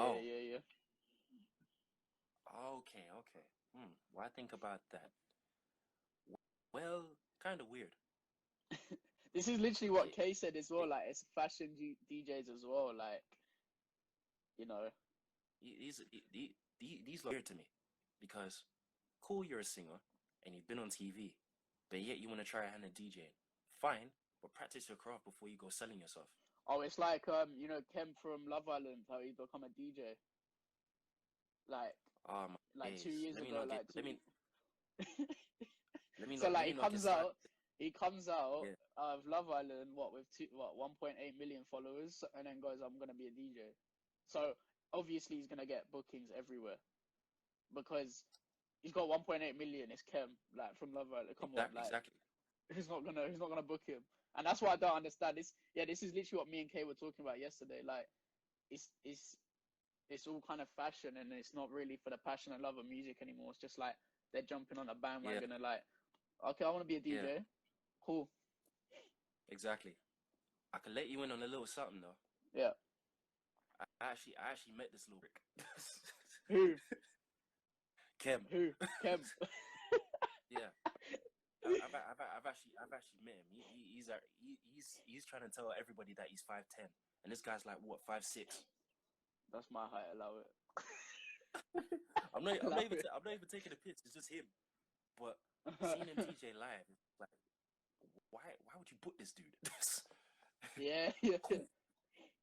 Okay. Well, I think about that. Well, kind of weird. This is literally what It, Kay said as well. it, Like, it's fashion DJs as well. Like, you know. these look weird to me, because cool, you're a singer and you've been on TV, but yet you want to try a hand at DJing. Fine, but practice your craft before you go selling yourself. Oh, it's like you know, Kem from Love Island, how he become a DJ. Like, Oh my like 2 days. years ago, like two. So Let like me not get started. he comes out Yeah. of Love Island, with 1.8 million followers, and then goes, I'm gonna be a DJ. So obviously he's gonna get bookings everywhere because he's got 1.8 million. It's Kem, like, from Love Island. Come on, like, Exactly. who's not gonna book him? And that's what I don't understand. This is literally what me and Kay were talking about yesterday. Like, it's all kind of fashion, and it's not really for the passion and love of music anymore. It's just like they're jumping on a Yeah. bandwagon and like, okay, I want to be a DJ. Yeah. Cool. Exactly. I can let you in on a little something though. Yeah. I actually met this little prick. Who? Kem. Who? Kem. Yeah. I've actually met him. He's trying to tell everybody that he's 5'10", and this guy's like what, 5'6". That's my height. Allow it. I'm not even taking a piss. It's just him. But seeing him DJ live, it's like, why would you put this dude? Yeah. Cool.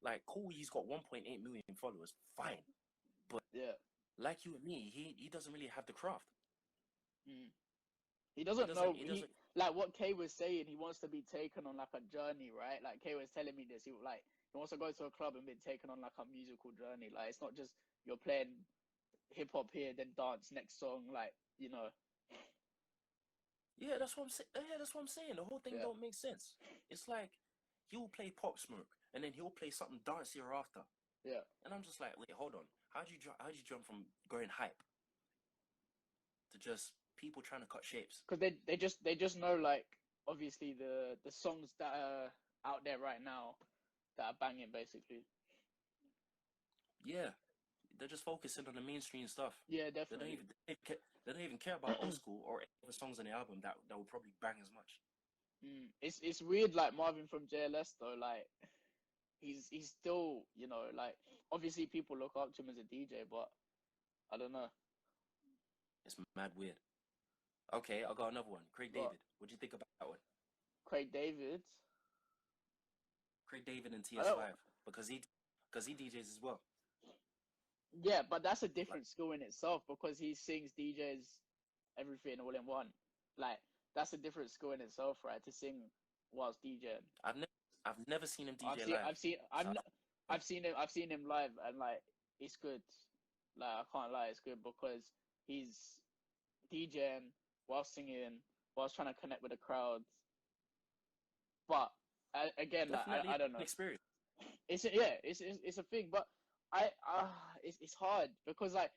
Like, cool, he's got 1.8 million followers. Fine. But yeah, like you and me, he doesn't really have the craft. He doesn't know. He doesn't. Like what Kay was saying, he wants to be taken on like a journey, right? Like Kay was telling me this. He wants to go to a club and be taken on like a musical journey. Like, it's not just you're playing hip hop here, then dance next song. Like, you know. Yeah, that's what I'm saying. Yeah, that's what I'm saying. The whole thing don't make sense. It's like he'll play Pop Smoke and then he'll play something dancier after. Yeah. And I'm just like, wait, hold on. How'd you jump from going hype to just people trying to cut shapes? Because they just know, like, obviously the songs that are out there right now that are banging, basically. Yeah, they're just focusing on the mainstream stuff. Yeah, definitely. They don't even care about old school or any of the songs on the album that will probably bang as much. It's weird, like Marvin from JLS though. Like, he's still, you know, like, obviously people look up to him as a DJ, but I don't know. It's mad weird. Okay, I got another one. Craig David. What do you think about that one? Craig David and TS5, because he DJs as well. Yeah, but that's a different skill in itself, because he sings, DJs, everything all in one. Like, that's a different skill in itself, right? To sing whilst DJing. I've never seen him DJ live. I've seen him live, and like, it's good. Like, I can't lie, it's good, because he's DJing while singing, whilst trying to connect with the crowd. But again, like, I don't know. Experience. It's a thing, but it's hard, because like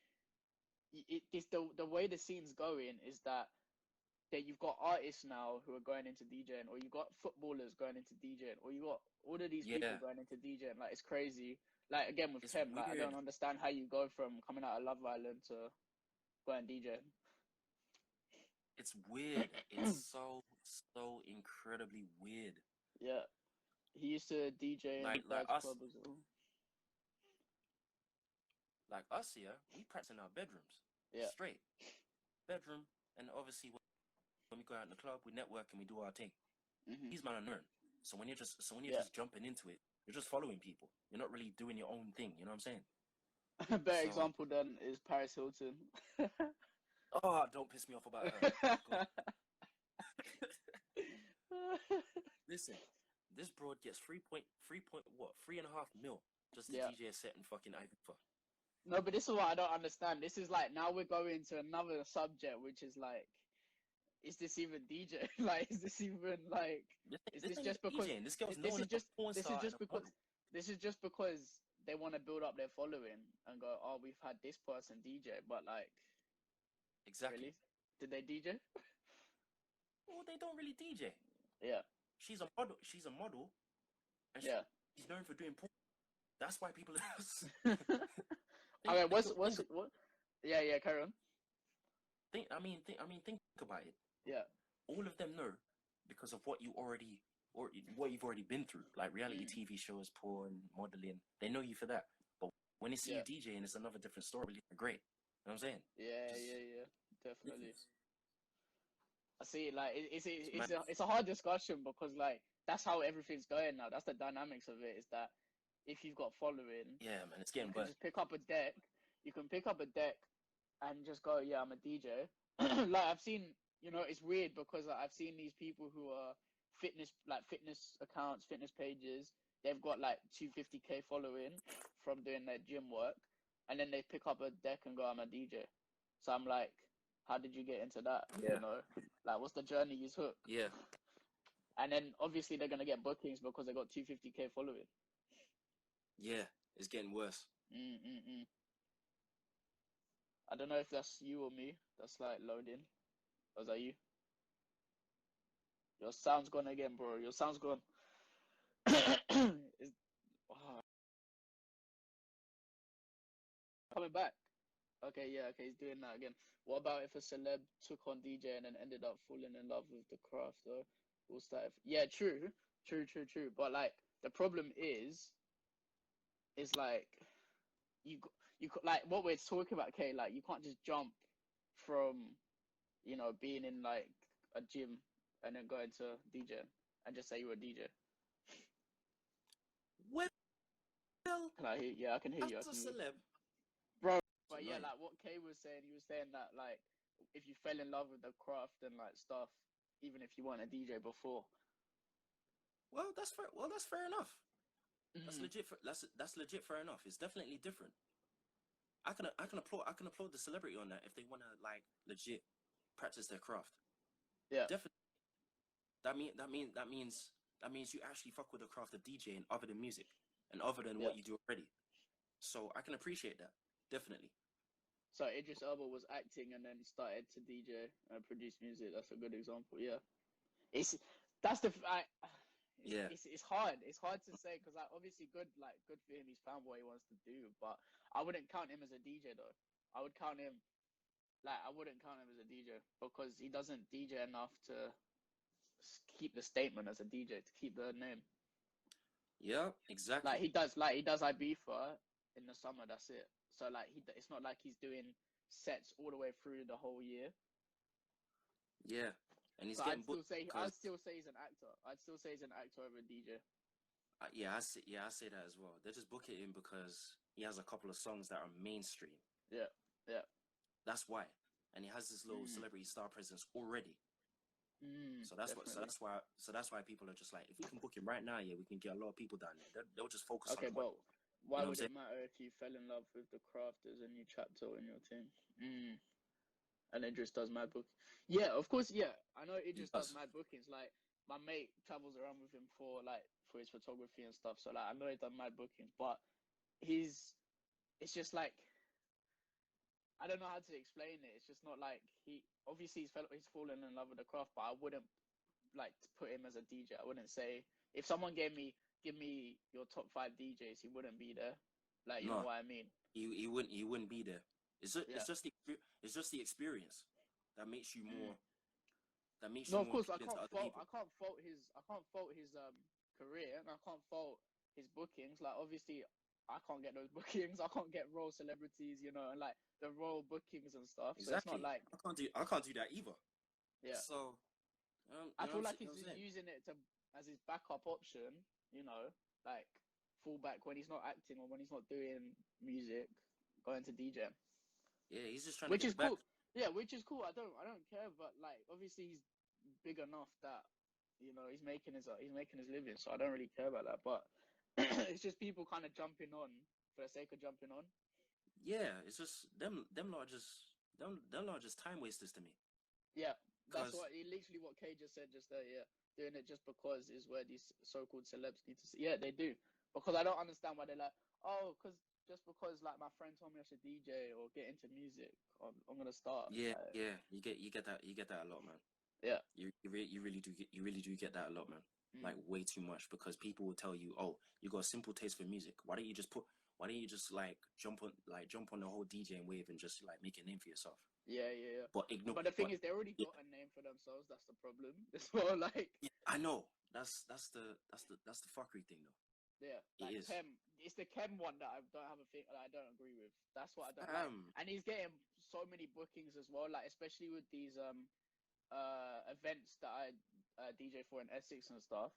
it's the way the scene's going is that you've got artists now who are going into DJing, or you've got footballers going into DJing, or you got all of these people going into DJing. Like, it's crazy. Like, again with Kem, like, I don't understand how you go from coming out of Love Island to going DJing. It's weird. It's so incredibly weird. Yeah, he used to DJ in like Dad's us, club as well. Like us here, we practice in our bedrooms. Yeah. Straight bedroom, and obviously when we go out in the club, we network and we do our thing. He's man and learn. So when you're just jumping into it, you're just following people. You're not really doing your own thing. You know what I'm saying? A better example then is Paris Hilton. Oh, don't piss me off about her. Listen, this broad gets 3.5 mil just to DJ a set in fucking Ibiza. No, but this is what I don't understand. This is like, now we're going to another subject, which is like, is this even DJ? Like, is this even like? Is this just because? This is just because they want to build up their following and go, oh, we've had this person DJ, but like, exactly. Really? Did they DJ? Well, they don't really DJ. Yeah. She's a model. And she's known for doing porn. That's why people. Okay, what? Yeah, carry on. Think about it. Yeah. all of them know because of what you've already been through, like reality TV shows, porn, modeling. They know you for that. But when they see you DJing, it's another different story. Great. You know what I'm saying? Yeah, definitely. I see. Like It's it's a hard discussion because like that's how everything's going now. That's the dynamics of it. Is that if you've got following, yeah, man, it's getting you can bad. just pick up a deck. You can pick up a deck and just go, yeah, I'm a DJ. Like I've seen, you know, it's weird because like, I've seen these people who are fitness accounts, fitness pages. They've got like 250K following from doing their gym work, and then they pick up a deck and go, I'm a DJ. So I'm like, how did you get into that? Yeah. You know, like what's the journey you took? Yeah. And then obviously they're gonna get bookings because they got 250K following. Yeah, it's getting worse. I don't know if that's you or me. That's like loading. Or is that you? Your sound's gone again, bro. Your sound's gone. Coming back. Okay, yeah, okay, he's doing that again. What about if a celeb took on DJ and then ended up falling in love with the craft, though? What's that? Yeah, true. But like, the problem is like, like what we're talking about, okay, like you can't just jump from, you know, being in like a gym and then going to DJ and just say you're a DJ. Well, Can I hear? Yeah, I can hear you. as a celeb, bro. But yeah, like what Kay was saying, he was saying that like if you fell in love with the craft and like stuff, even if you weren't a DJ before. Well, that's fair. Well, that's fair enough. That's legit. That's legit. Fair enough. It's definitely different. I can applaud the celebrity on that if they want to like legit practice their craft. Yeah, definitely. That means you actually fuck with the craft of DJing other than music and other than what you do already. So I can appreciate that, definitely. So Idris Elba was acting and then started to DJ and produce music. That's a good example. Yeah, it's hard. It's hard to say because like obviously good for him. He's found what he wants to do, but I wouldn't count him as a DJ though. I wouldn't count him as a DJ because he doesn't DJ enough to keep the statement as a DJ, to keep the name. Yeah, exactly. Like he does Ibiza in the summer. That's it. So like it's not like he's doing sets all the way through the whole year. Yeah, and he's so getting I'd still say he's an actor. I'd still say he's an actor over a DJ. I say that as well. They just book it in because he has a couple of songs that are mainstream. Yeah. That's why, and he has this little celebrity star presence already. So that's why people are just like, if we can book him right now, yeah, we can get a lot of people down there. They'll just focus on. Okay, but why would it matter if you fell in love with the craft as a new chapter in your thing? And Idris does mad bookings. Yeah, of course. Yeah, I know Idris does mad bookings. Like my mate travels around with him for his photography and stuff. So like I know he's done mad bookings, but it's just like, I don't know how to explain it. It's just not like he's fallen in love with the craft, but I wouldn't like to put him as a DJ. I wouldn't say if someone give me your top 5 DJs, he wouldn't be there. Like, you know what I mean? He wouldn't be there. It's just the experience that makes you more. That makes you. No, of course I can't fault his career, and I can't fault his bookings. Like obviously, I can't get those bookings. I can't get royal celebrities, you know, and like the royal bookings and stuff. Exactly. So it's not like I can't do that either. Yeah. So I feel like he's just using it as his backup option, you know, like fallback when he's not acting or when he's not doing music, going to DJ. Yeah, he's just trying to get cool. Back. Yeah, which is cool. I don't care, but like obviously he's big enough that, you know, he's making his living, so I don't really care about that. But it's just people kind of jumping on for the sake of jumping on. Yeah, it's just them lot are just time wasters to me. Yeah, that's literally what Kay just said just there. Yeah, doing it just because is where these so-called celebs need to see. Yeah, they do, because I don't understand why they're like, oh, just because like my friend told me I should DJ or get into music, I'm gonna start. Yeah, you get that a lot, man. Yeah, you really do get that a lot, man. Like way too much, because people will tell you, oh, you got a simple taste for music. Why don't you just like jump on the whole DJing wave and just like make a name for yourself? Yeah, yeah, yeah. But ignore. But the thing is, they already got a name for themselves. That's the problem. As well, like. Yeah, I know. That's the fuckery thing though. Yeah, It like is. Kem. It's the Kem one that I don't have a thing. I don't agree with. That's what I don't like. And he's getting so many bookings as well. Like especially with these events that I DJ for in Essex and stuff.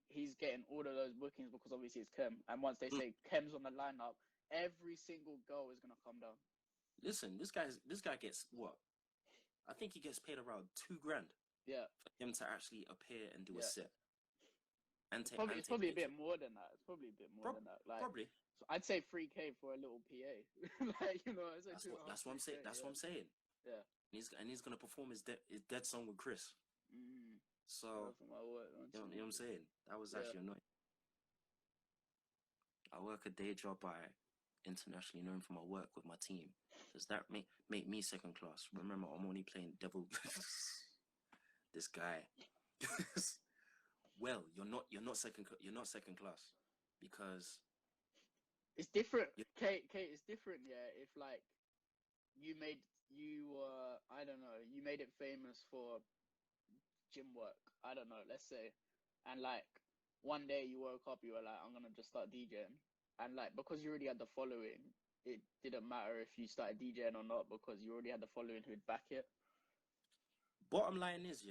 He's getting all of those bookings because obviously it's Kem. And once they say Kem's on the lineup, every single girl is gonna come down. Listen, this guy gets what? I think he gets paid around $2,000. Yeah. For him to actually appear and do a set. And it's probably a bit more than that. It's probably a bit more than that. Like, probably. So I'd say 3K for a little PA. Like, you know, that's what I'm saying. That's what I'm saying. Yeah. And he's gonna perform his dead song with Krish. So you know what I'm saying? That was actually annoying. I work a day job by internationally known for my work with my team. Does that make me second class? Remember, I'm only playing devil. This guy. Well, you're not second class because it's different. Kate, it's different. Yeah, if like you made it famous for gym work. I don't know. Let's say, and like one day you woke up, you were like, I'm gonna just start DJing, and like because you already had the following, it didn't matter if you started DJing or not because you already had the following who'd back it. Bottom line is,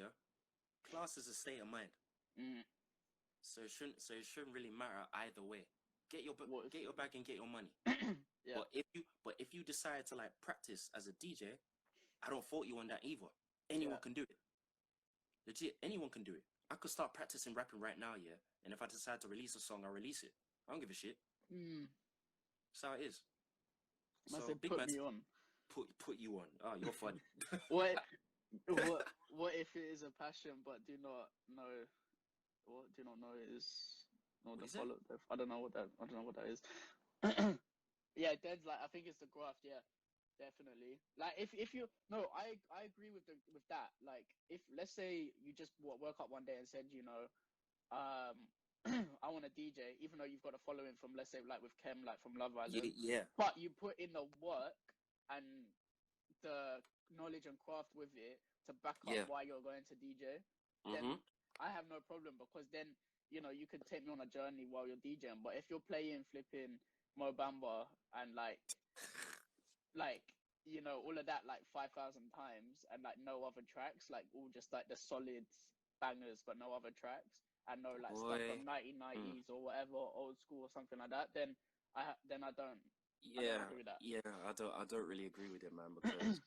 class is a state of mind. So it shouldn't really matter either way. Get your bag and get your money. Yeah. But if you decide to like practice as a DJ, I don't fault you on that either. Anyone can do it. Legit, anyone can do it. I could start practicing rapping right now, and if I decide to release a song, I'll release it. I don't give a shit. That's how it is. So big man, me on. Put you on. Oh, you're funny. What if it is a passion but do not know it is follow. I don't know what that is. Yeah, Dead's like I think it's the graft. Yeah, definitely. Like if you I agree with that. Like if let's say you just woke up one day and said I want to DJ, even though you've got a following from let's say like with Kem, like from Love Island. Yeah. But you put in the work and the knowledge and craft with it to back up why you're going to DJ. Then I have no problem because then you can take me on a journey while you're DJing. But if you're playing flipping Mo Bamba and like all of that like 5,000 times and like no other tracks, like all just like the solid bangers but no other tracks and no like stuff from 1990s or whatever old school or something like that, then I don't agree with that. I don't really agree with it, man, because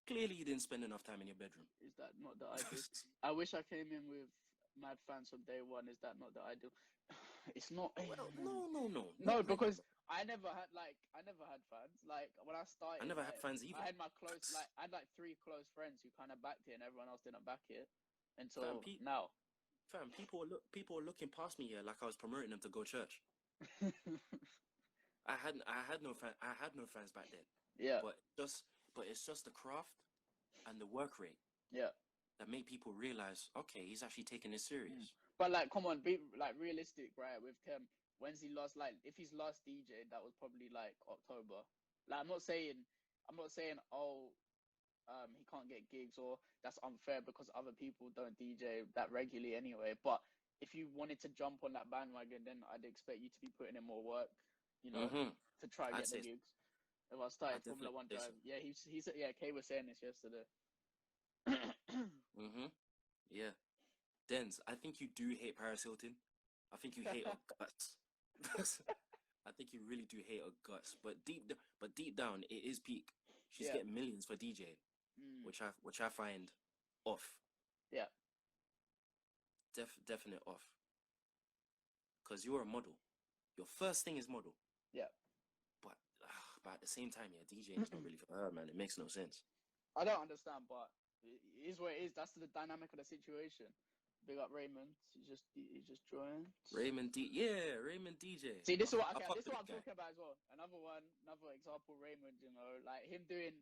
clearly you didn't spend enough time in your bedroom. Is that not the ideal? I wish I came in with mad fans from day one. Is that not the ideal? It's not. Well, no. No, because I never had fans. Like when I started, I never had fans either. I had my close, like I had like 3 close friends who kind of backed it, and everyone else didn't back it until now. Fam, people are looking past me here like I was promoting them to go church. I had no fans back then. Yeah. But it's just the craft and the work rate. Yeah. That make people realize, okay, he's actually taking this serious. But like, come on, be like realistic, right? With Kem, when's he last? Like, if he's last DJ, that was probably like October. Like, I'm not saying, he can't get gigs or that's unfair because other people don't DJ that regularly anyway. But if you wanted to jump on that bandwagon, then I'd expect you to be putting in more work, to try and get the gigs. If I started Formula One drive, he said, Kay was saying this yesterday. Yeah. Denz, I think you do hate Paris Hilton. I think you hate her guts. I think you really do hate her guts. But deep down, it is peak. She's getting millions for DJing, which I find off. Yeah. Definite off. Because you're a model. Your first thing is model. Yeah. But at the same time, DJing is not really for her, man. It makes no sense. I don't understand, but it is what it is. That's the dynamic of the situation. Big up Raymond. He just joined. Raymond DJ. See, this is what I'm talking about as well. Another example, Raymond. Like him doing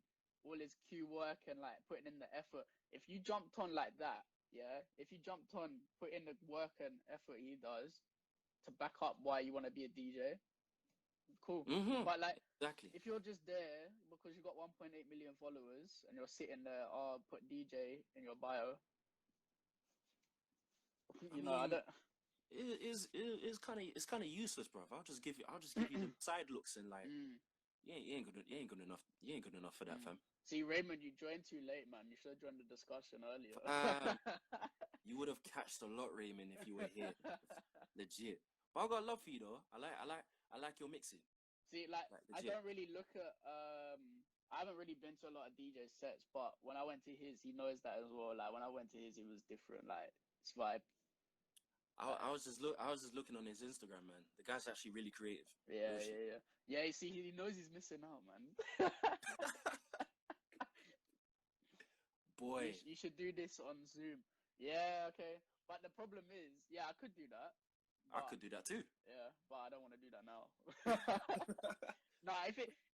all his Q work and like putting in the effort. If you jumped on like that, if you jumped on, put in the work and effort he does to back up why you want to be a DJ, cool. Mm-hmm. But like, Exactly. if you're just there because you got 1.8 million followers and you're sitting there, put DJ in your bio. I You know, I mean, don't. it's kind of useless, bro. I'll just give you the side looks and like, you ain't good enough for that, fam. See, Raymond, you joined too late, man. You should have joined the discussion earlier. You would have catched a lot, Raymond, if you were here. Legit. But I got love for you though. I like your mixing. See, like I don't really look at I haven't really been to a lot of DJ sets, but when I went to his, he knows that as well. Like when I went to his, it was different. Like it's vibe. I was just looking on his Instagram, man. The guy's actually really creative. Yeah. You see, he knows he's missing out, man. Boy, you should do this on Zoom. Yeah, okay. But the problem is, yeah, I could do that. I could do that too. Yeah, but I don't want to do that now. No,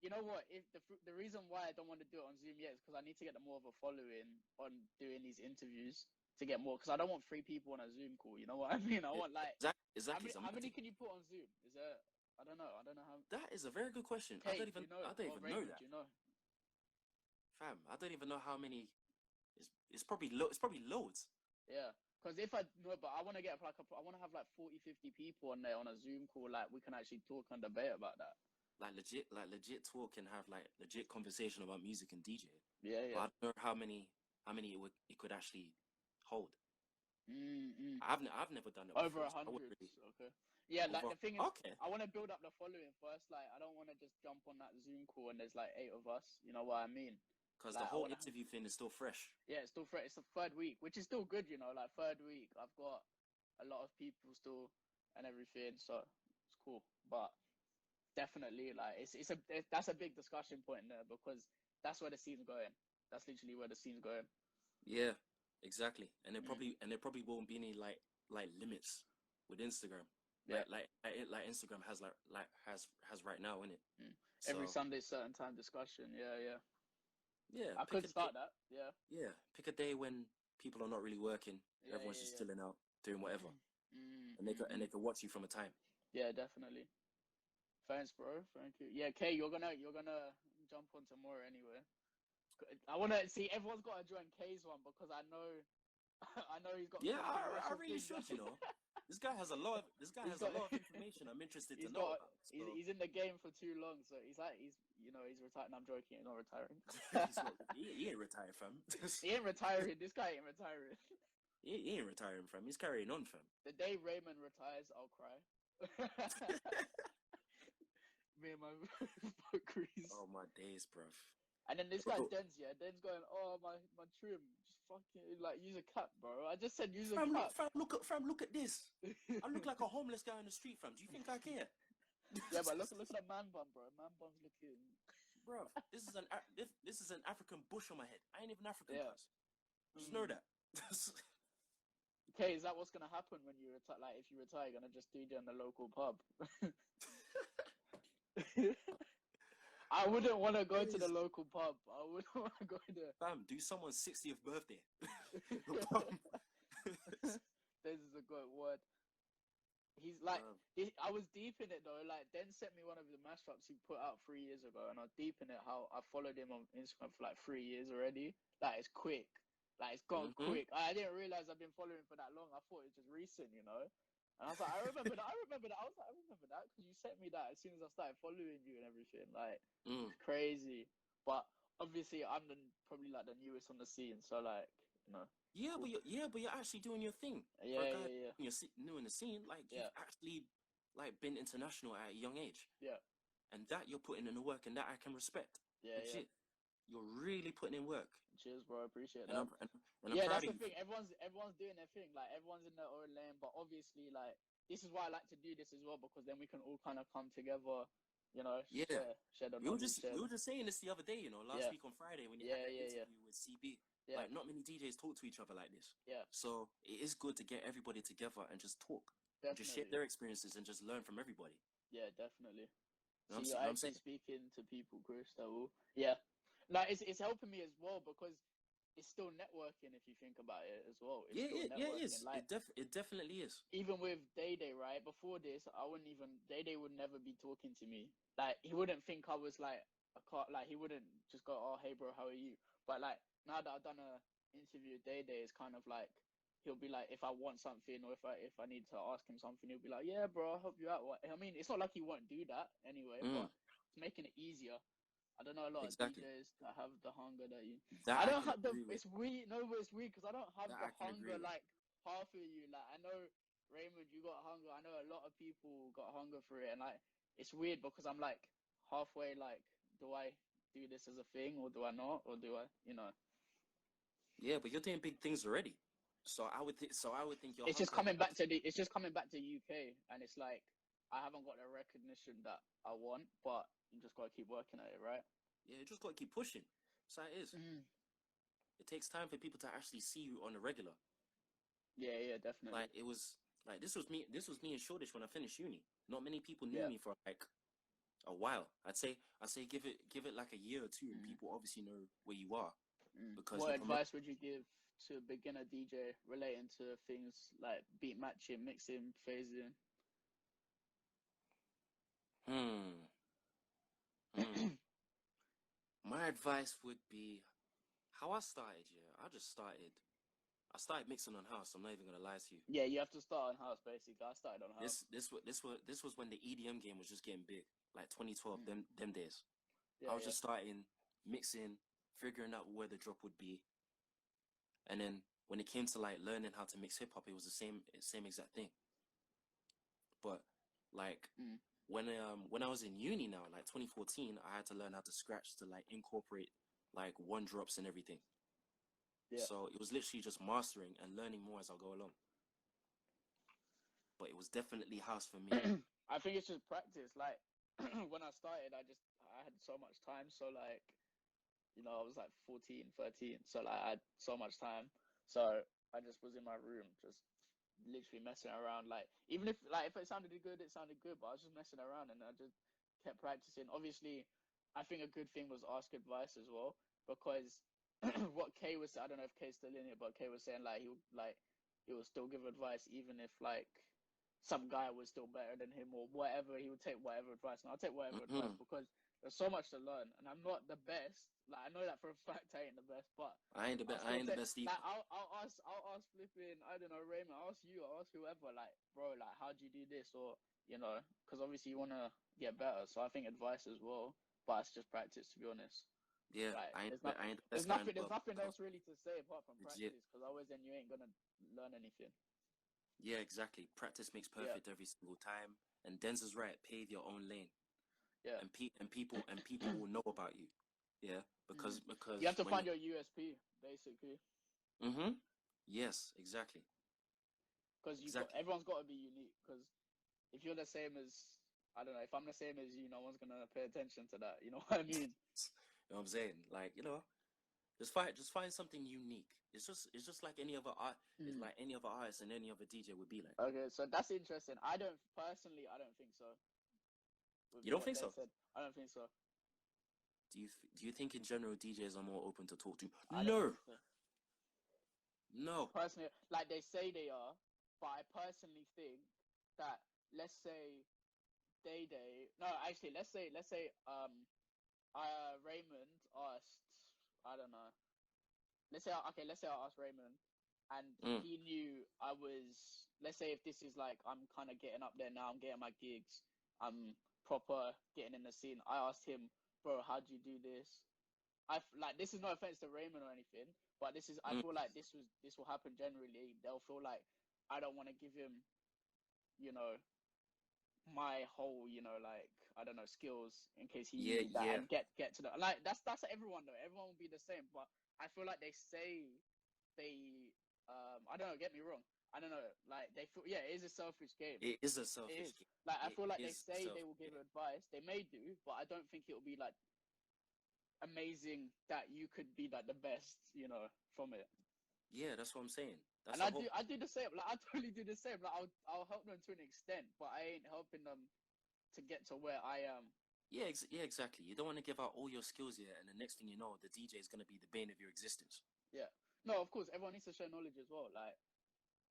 you know what? If the reason why I don't want to do it on Zoom yet is because I need to get more of a following on doing these interviews to get more. Because I don't want 3 people on a Zoom call. You know what I mean? I want like exactly. How many can you put on Zoom? Is there? I don't know how. That is a very good question. Kate, I don't even know that. You know? Fam, I don't even know how many. It's probably loads. Yeah, because if I no, but I want to get like I want to have like 40, 50 people on there on a Zoom call. Like we can actually talk and debate about that. Like legit talk and have like legit conversation about music and DJ. Yeah. But I don't know how many it could actually hold. I've never done it over before, 100. Okay. Yeah, like the thing is, okay. I want to build up the following first. Like I don't want to just jump on that Zoom call and there's like 8 of us. You know what I mean? Because like, the whole interview thing is still fresh. Yeah, it's still fresh. It's the 3rd week, which is still good, you know. Like 3rd week, I've got a lot of people still and everything, so it's cool. But definitely, like that's a big discussion point there because that's where the scene's going. That's literally where the scene's going. Yeah, exactly. And there probably won't be any like limits with Instagram. Yeah. Like Instagram has has right now, innit? So, every Sunday, certain time discussion. Yeah. Yeah, I could start that. Yeah. Yeah, pick a day when people are not really working. Yeah, everyone's just chilling out, doing whatever, and they can watch you from a time. Yeah, definitely. Thanks, bro. Thank you. Yeah, Kay, you're gonna jump on tomorrow anyway. I wanna see everyone's got to join Kay's one because I know he's got. Yeah, I really should. You know, this guy has a lot of information I'm interested to know about. So. He's in the game for too long, so he's retired. I'm joking, he's not retiring. he ain't retired, fam. He ain't retiring. This guy ain't retiring. He ain't retiring, fam. He's carrying on, fam. The day Raymond retires, I'll cry. Me and my fuckeries. Oh my days, bruv. And then this guy Den's going, oh my trim, just fucking like use a cap, bro. I just said use a cap. Fam, look at this. I look like a homeless guy on the street, fam. Do you think I care? Yeah, but look at the man bun, bro. Man bun's looking. Bro, this is an African bush on my head. I ain't even African. Yeah. Just know that. Okay, is that what's gonna happen when you retire? Like, if you retire, you're gonna just DJ in the local pub. I wouldn't want to go to the local pub. I wouldn't want to go there. Fam, do someone's 60th birthday. This is a good word. He's like, I was deep in it though. Like, Den sent me one of the mashups he put out 3 years ago, and I was deep in it. How I followed him on Instagram for like 3 years already. Like, it's quick. Like, it's gone quick. I didn't realize I've been following for that long. I thought it was just recent, you know. And I was like, I remember that. I remember that because you sent me that as soon as I started following you and everything. Like, it's crazy. But obviously, I'm probably like the newest on the scene, so like, you know. Yeah, but you're actually doing your thing. Yeah. You're new in the scene. Like, you've actually like been international at a young age. Yeah. And that you're putting in the work, and that I can respect. Yeah. You're really putting in work. Cheers, bro. I appreciate that. And I'm that's the thing. Everyone's doing their thing. Like, everyone's in their own lane. But obviously, like, this is why I like to do this as well, because then we can all kind of come together. You know, share the knowledge. We were just saying this the other day. You know, last week on Friday when you had that interview with CB. Yeah. Like, not many DJs talk to each other like this. Yeah. So it is good to get everybody together and just talk. Definitely. And just share their experiences and just learn from everybody. Yeah, definitely. You know so you're actually speaking to people, Krish. That will. Yeah. Like, it's helping me as well because it's still networking if you think about it as well. It's Yeah, still yeah, it networking. is. Like It definitely is. even with Day Day, right? Before this, I wouldn't even Day would never be talking to me. Like he wouldn't think I was like a car. Like he wouldn't just go, "Oh, hey, bro, how are you?" But like now that I've done a interview with Day, it's kind of like he'll be like, if I want something or if I need to ask him something, he'll be like, "Yeah, bro, I'll help you out." I mean, it's not like he won't do that anyway, Mm, but it's making it easier. I don't know a lot of exactly. DJs that have the hunger that you. That I I don't can have the. agree with. It's weird. No, but it's weird because I don't have That the I can agree hunger with. like half of you. Like I know Raymond, you got hunger. I know a lot of people got hunger for it, and like it's weird because I'm like halfway. Like, do I do this as a thing or do I not or do I? You know, Yeah, but you're doing big things already. So I would think your it's just hunger. coming back to the. It's just coming back to UK, and it's like I haven't got the recognition that I want, but you just gotta keep working at it, right? Yeah, you just got to keep pushing. So it is. Mm. It takes time for people to actually see you on a regular. Yeah, yeah, definitely. Like it was like this was me. This was me in Shoreditch when I finished uni. Not many people knew Yeah. me for like a while. I'd say give it like a year or two, and Mm. people obviously know where you are because What you're promoting. advice would you give to a beginner DJ relating to things like beat matching, mixing, phasing? Hmm. Hmm. My advice would be how I started. Yeah, I started mixing on house. I'm not even gonna lie to you. Yeah, you have to start on house basically. I started on house. This was when the EDM game was just getting big, like 2012. Mm. Them days. I Yeah, was yeah. just starting mixing, figuring out where the drop would be, and then when it came to like learning how to mix hip hop, it was the same exact thing. But like Mm. when I was in uni now, like 2014, I had to learn how to scratch to like incorporate like one drops and everything. Yeah. So it was literally just mastering and learning more as I go along. But it was definitely house for me. I think it's just practice. Like when I started, I had so much time. So like, I was like 14, 13. So like I had so much time. So I just was in my room, just literally messing around. Like even if it sounded good, it sounded good. But I was just messing around and I just kept practicing. Obviously, I think a good thing was ask advice as well because what Kay was, I don't know if Kay's still in it, but Kay was saying he would still give advice even if like some guy was still better than him or whatever. He would take whatever advice, and I'll take whatever advice Mm-hmm. because there's so much to learn, and I'm not the best. Like I know that for a fact, I ain't the best, but I'll I still ain't the take best either. like I'll ask flipping, I don't know, Raymond. I'll ask you. I'll ask whoever. Like bro, like how'd you do this or because obviously you wanna get better. So I think advice as well, but it's just practice to be honest. Yeah, Like I ain't the best guy in the there's world. nothing else really to say apart from Legit. practice because always then you ain't gonna learn anything. Yeah, exactly. Practice makes Yeah, perfect every single time. And Denzel's right. Pave your own lane, yeah. and people will know about you. Yeah, Mm. You because have to when find your USP basically, mm-hmm. Yes, exactly, because exactly. everyone's got to be unique. Because if you're the same as I don't know, if I'm the same as you, no one's gonna pay attention to that. You know what I mean? You know what I'm saying? Like just find something unique. It's just like any other art. It's Mm. like any other artist and any other DJ would be like. Okay, so that's interesting. I don't think so. With You don't what think they so? said, I don't think so. Do you think in general DJs are more open to talk to? I don't No, think so. no. Personally, like they say they are, but I personally think that let's say no, actually, Raymond asked, I don't know. Let's say I asked Raymond, and Mm, he knew I was. Let's say if this is like I'm kind of getting up there now, I'm getting my gigs, I'm proper getting in the scene. I asked him, bro, how'd you do this? Like this is no offense to Raymond or anything, but I mm. feel like this will happen generally. They'll feel like I don't want to give him, you know, my whole, like I don't know, skills in case he Yeah, needed that yeah. and get to the like that's everyone though. Everyone will be the same, but I feel like they I don't know, get me wrong. I don't know, like they feel it is a selfish game. It is a It selfish is. game. Like I It feel like they is a say they selfish will give game. advice. They may do, but I don't think it will be like amazing that you could be like the best, from it. Yeah, that's what I'm saying. That's And the whole. I do the same. Like I totally do the same. Like I'll help them to an extent, but I ain't helping them to get to where I am. Yeah, yeah, exactly. You don't want to give out all your skills yet, and the next thing you know, the DJ is going to be the bane of your existence. Yeah. No, of course, everyone needs to share knowledge as well. Like,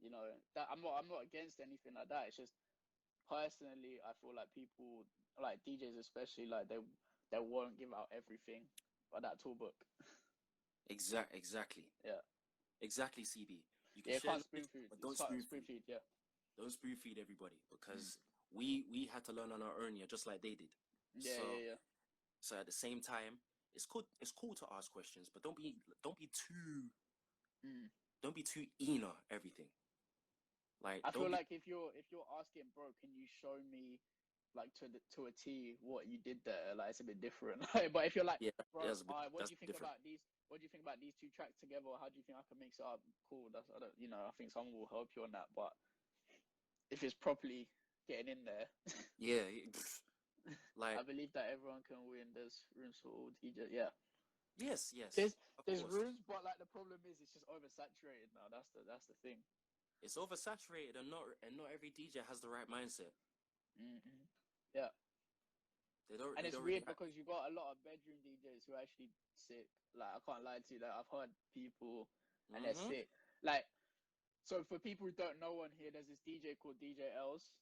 you know, that I'm not against anything like that. It's just personally, I feel like people, like DJs especially, like they won't give out everything, but that tool book. Exactly. Yeah. Exactly, CB. You can Yeah, you share can't spoon knowledge, feed. but You don't can't spoon spoon feed. feed. Yeah. Don't spoon feed everybody because we had to learn on our own, yeah, just like they did. Yeah. So Yeah. so at the same time, it's cool to ask questions, but don't be too Yeah. Mm. don't be too inner everything. Like I feel don't be like if you're asking, bro, can you show me like to a T what you did there? Like it's a bit different. But if you're like, yeah, bro, what do that's you think different. about these? What do you think about these two tracks together? How do you think I can mix it up? Cool. That's I don't, I think someone will help you on that. But if it's properly getting in there, Yeah, like I believe that everyone can win. There's rooms for all DJ. Yeah. yes, There's of there's course. rooms, but like the problem is it's just oversaturated now. That's the thing. It's oversaturated and not every DJ has the right mindset. Mm-hmm. Yeah. They don't And they it's don't really weird have. because you got a lot of bedroom DJs who are actually sick. Like I can't lie to you, like I've heard people and they're Mm-hmm. sick. Like so for people who don't know on here, there's this DJ called DJ Els.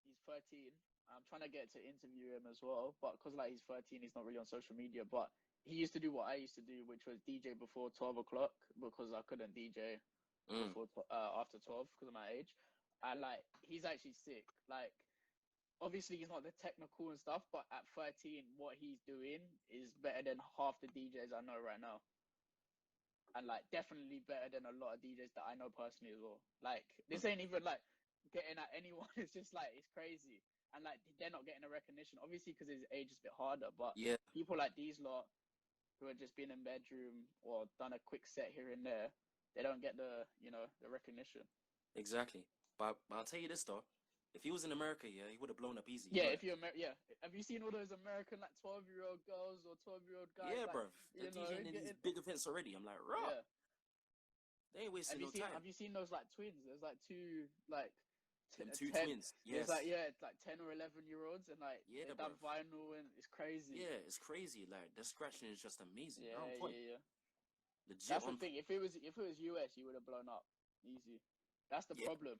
He's 13. I'm trying to get to interview him as well, but because like he's 13, he's not really on social media. But he used to do what I used to do, which was DJ before 12 o'clock because I couldn't DJ Mm. before after 12 because of my age. And like he's actually sick. Like obviously he's not the technical and stuff, but at 13, what he's doing is better than half the DJs I know right now, and like definitely better than a lot of DJs that I know personally as well. Like this ain't even like getting at anyone. It's just like it's crazy, and like they're not getting the recognition, obviously because his age is a bit harder. But Yeah, people like these lot who have just been in bedroom or done a quick set here and there, they don't get the recognition. exactly. But I'll tell you this though, if he was in America, yeah, he would have blown up easy. You Yeah, know if that. you yeah, have you seen all those American like 12-year-old girls or 12-year-old guys Yeah, like bro. They're DJing in these getting big events already. I'm like, raw. yeah. They ain't wasting no time. Have you seen those like twins? There's like two like Them two 10. twins. There's like Yes. yeah, it's like 10 or 11-year-olds and like Yeah, they've bro. done vinyl and it's crazy. Yeah, it's crazy. Like the scratching is just amazing. They're on Yeah, point. yeah, yeah. Legit That's the on point. thing. If it was US, you would have blown up easy. That's the Yeah, problem.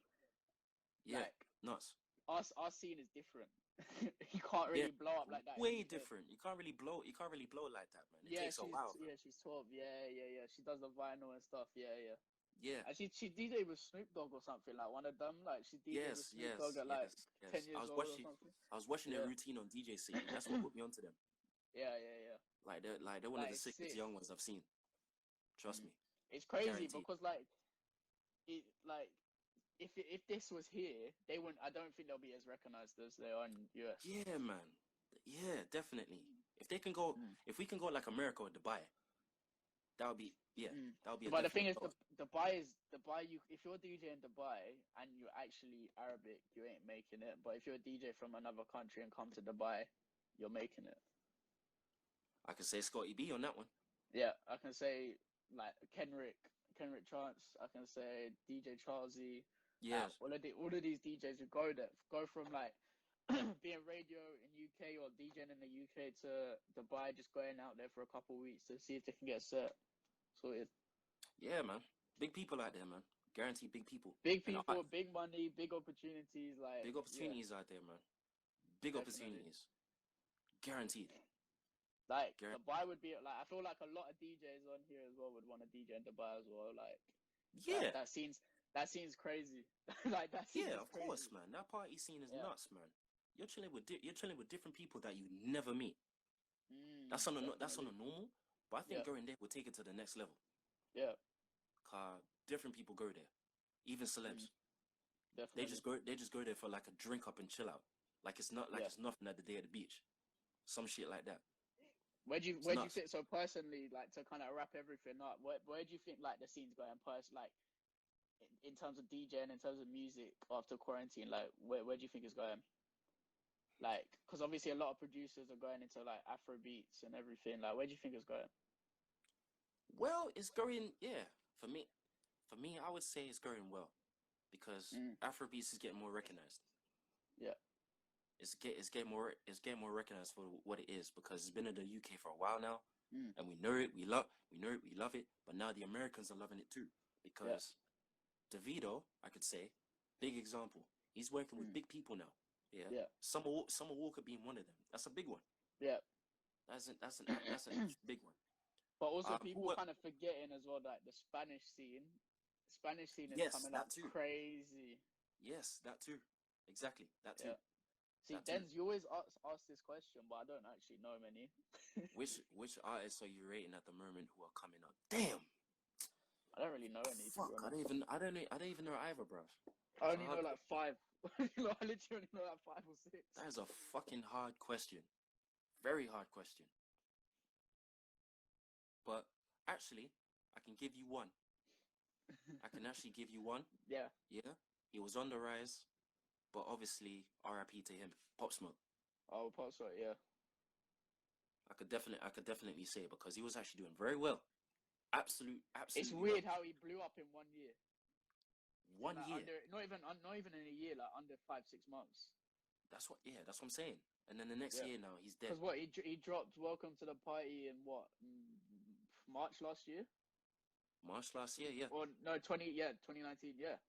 yeah. Like Nuts. our scene is different. You can't Yeah. really blow up like that in the Way UK. different. You can't really blow like that, man. It Yeah, takes a while, bro. she's 12. Yeah, yeah, yeah. She does the vinyl and stuff. Yeah, yeah. Yeah. And she DJ with Snoop Dogg or something like one of them. Like she DJ with Yes, Snoop Dogg yes, at like yes, 10 yes. years old or something. I was watching their Yeah, routine on DJ City. That's what put me onto them. yeah, yeah, yeah. Like they're one of Like the it's sickest sick. young ones I've seen. Trust Mm. me. It's crazy Guaranteed. because like if this was here, they wouldn't. I don't think they'll be as recognized as they are in US. Yeah, man. Yeah, definitely. If they can go, Mm. if we can go like America or Dubai, that would be, yeah, Mm. that would be a But the thing definite is, thought. Dubai. You if you're DJ in Dubai and you're actually Arabic, you ain't making it. But if you're a DJ from another country and come to Dubai, you're making it. I can say Scotty B on that one. Yeah, I can say like Kenrick Chance. I can say DJ Charlesy. Yes. All of these DJs who go there go from like being radio in UK or DJing in the UK to Dubai, just going out there for a couple of weeks to see if they can get set. So it's Yeah, man. Big people out there, man. Guaranteed big people. big And people, big money, big opportunities. Like big yeah, opportunities out there, man. Big definitely. opportunities. Guaranteed. Like Guaranteed. Dubai would be like I feel like a lot of DJs on here as well would want to DJ in Dubai as well. Like Yeah. that seems crazy. Like that seems Yeah, of crazy. course, man. That party scene is Yeah. nuts, man. You're chilling with different people that you never meet. That's on Definitely. a normal, but I think Yeah. going there will take it to the next level. Yeah. Different people go there, even celebs. They Definitely. just go there for like a drink up and chill out, like it's Yeah. it's nothing at the day at the beach, some shit like that. Where do you It's nuts. think so personally, like to kind of wrap everything up? Where do you think like the scene's going like in terms of DJing, in terms of music after quarantine? Like where do you think it's going? Like, because obviously a lot of producers are going into like Afro beats and everything. Like, where do you think it's going? Well, it's going, yeah. For me, I would say it's going well because Mm. Afrobeats is getting more recognized. Yeah. It's getting more recognized for what it is because it's been in the UK for a while now. and we know it, we love it. But now the Americans are loving it too, because Davido, I could say, big example. He's working with big people now. Yeah. Summer Walker being one of them. That's a big one. Yeah. That's a big one. But also people kind of forgetting as well that the Spanish scene is coming up too. Crazy. Yes, that too. Exactly, that too. See, Denz, you always ask this question, but I don't actually know many. Which artists are you rating at the moment who are coming up? Damn. I don't really know any. Fuck, I don't even know either, bruv. I only know like 5. I literally only know like 5 or 6. That is a fucking hard question. Very hard question. But actually, I can give you one. I can actually give you one. Yeah. Yeah. He was on the rise, but obviously RIP to him. Pop Smoke. Oh, Pop Smoke, yeah. I could definitely say it because he was actually doing very well. Absolutely. It's weird how he blew up in 1 year. 1 year. Not even in a year, like under 5-6 months. That's what I'm saying. And then the next year now he's dead. Because what he dropped Welcome to the Party in what, March last year? Yeah. Or no, 2019, yeah.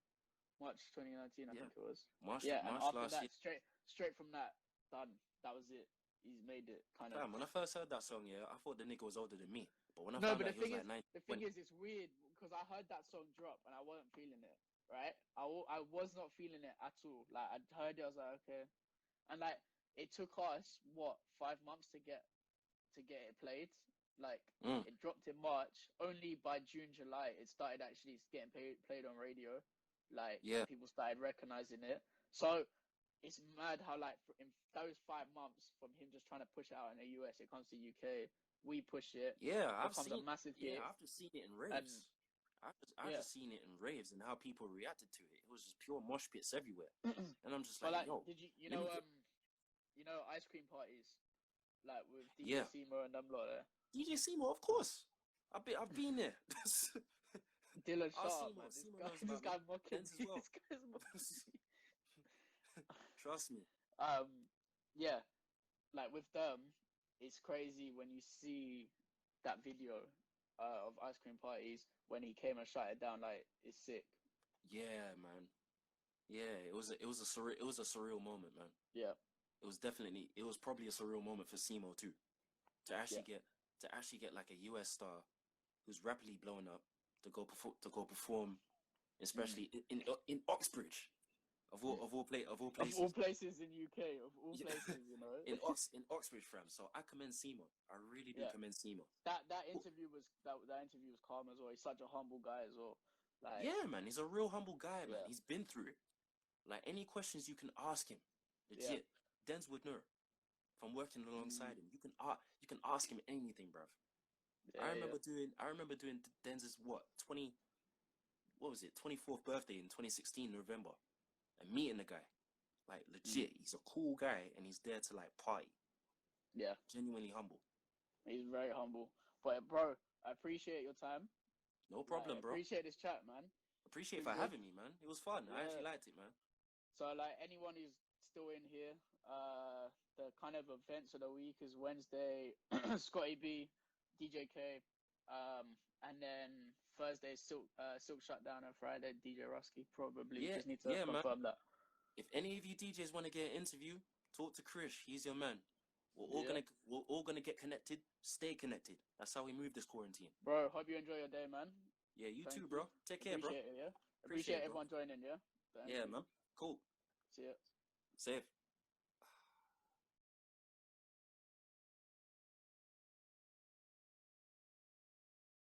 March 2019, I think it was. March after last that, year. straight from that, done. That was it. He's made it kind of. When I first heard that song, I thought the nigga was older than me. But when I no, found but out he was like 9, the thing is, it's weird because I heard that song drop and I wasn't feeling it. Right? I was not feeling it at all. Like I heard it, I was like, okay, and like it took us 5 months to get it played. Like it dropped in March. Only by June, July, it started actually getting played on radio. Like people started recognizing it. So it's mad how like in those 5 months from him just trying to push it out in the US, it comes to UK, we push it. Yeah, I've seen a massive hit. Yeah, I've just seen it in raves. I've just seen it in raves and how people reacted to it. It was just pure mosh pits everywhere. And I'm just like, yo. Did you know ice cream parties? Like with DJ Seymour and them lot there. DJ Seymour, of course. I've been there. Dylan, shut up, man. This guy mocking as well. This guy's mocking Trust me. Yeah. Like with them, it's crazy when you see that video of ice cream parties when he came and shut it down. Like it's sick. Yeah, man. Yeah, it was a surreal moment, man. Yeah. It was probably a surreal moment for Simo too. To actually get like a US star who's rapidly blowing up to go perform, especially in Oxbridge. Of all places. Of all places in UK, of all places, you know. in Oxbridge, fam. So I commend Seymour. I really do commend Seymour. That interview was calm as well. He's such a humble guy as well. Like, yeah, man. He's a real humble guy, man. He's been through it. Like any questions you can ask him, legit. Denz would know from working alongside him. You can ask him anything, bruv. I remember doing Denz's 24th birthday in 2016 November. And meeting the guy, like legit, he's a cool guy and he's there to like party. Yeah, genuinely humble. He's very humble. But bro, I appreciate your time. No problem, bro. Appreciate this chat, man. Appreciate for having me, man. It was fun. I actually liked it, man. So like anyone who's still in here, the kind of events of the week is Wednesday, Scotty B, DJ K, and then Thursday Silk Shutdown, and Friday DJ Rusky. Probably just need to confirm that. If any of you DJs want to get an interview, talk to Krish. He's your man. We're all gonna get connected. Stay connected. That's how we move this quarantine. Bro, hope you enjoy your day, man. Yeah, you too, bro. Take care, bro. Appreciate it, yeah. Appreciate everyone joining, yeah. Yeah, man. Cool. See ya. Safe.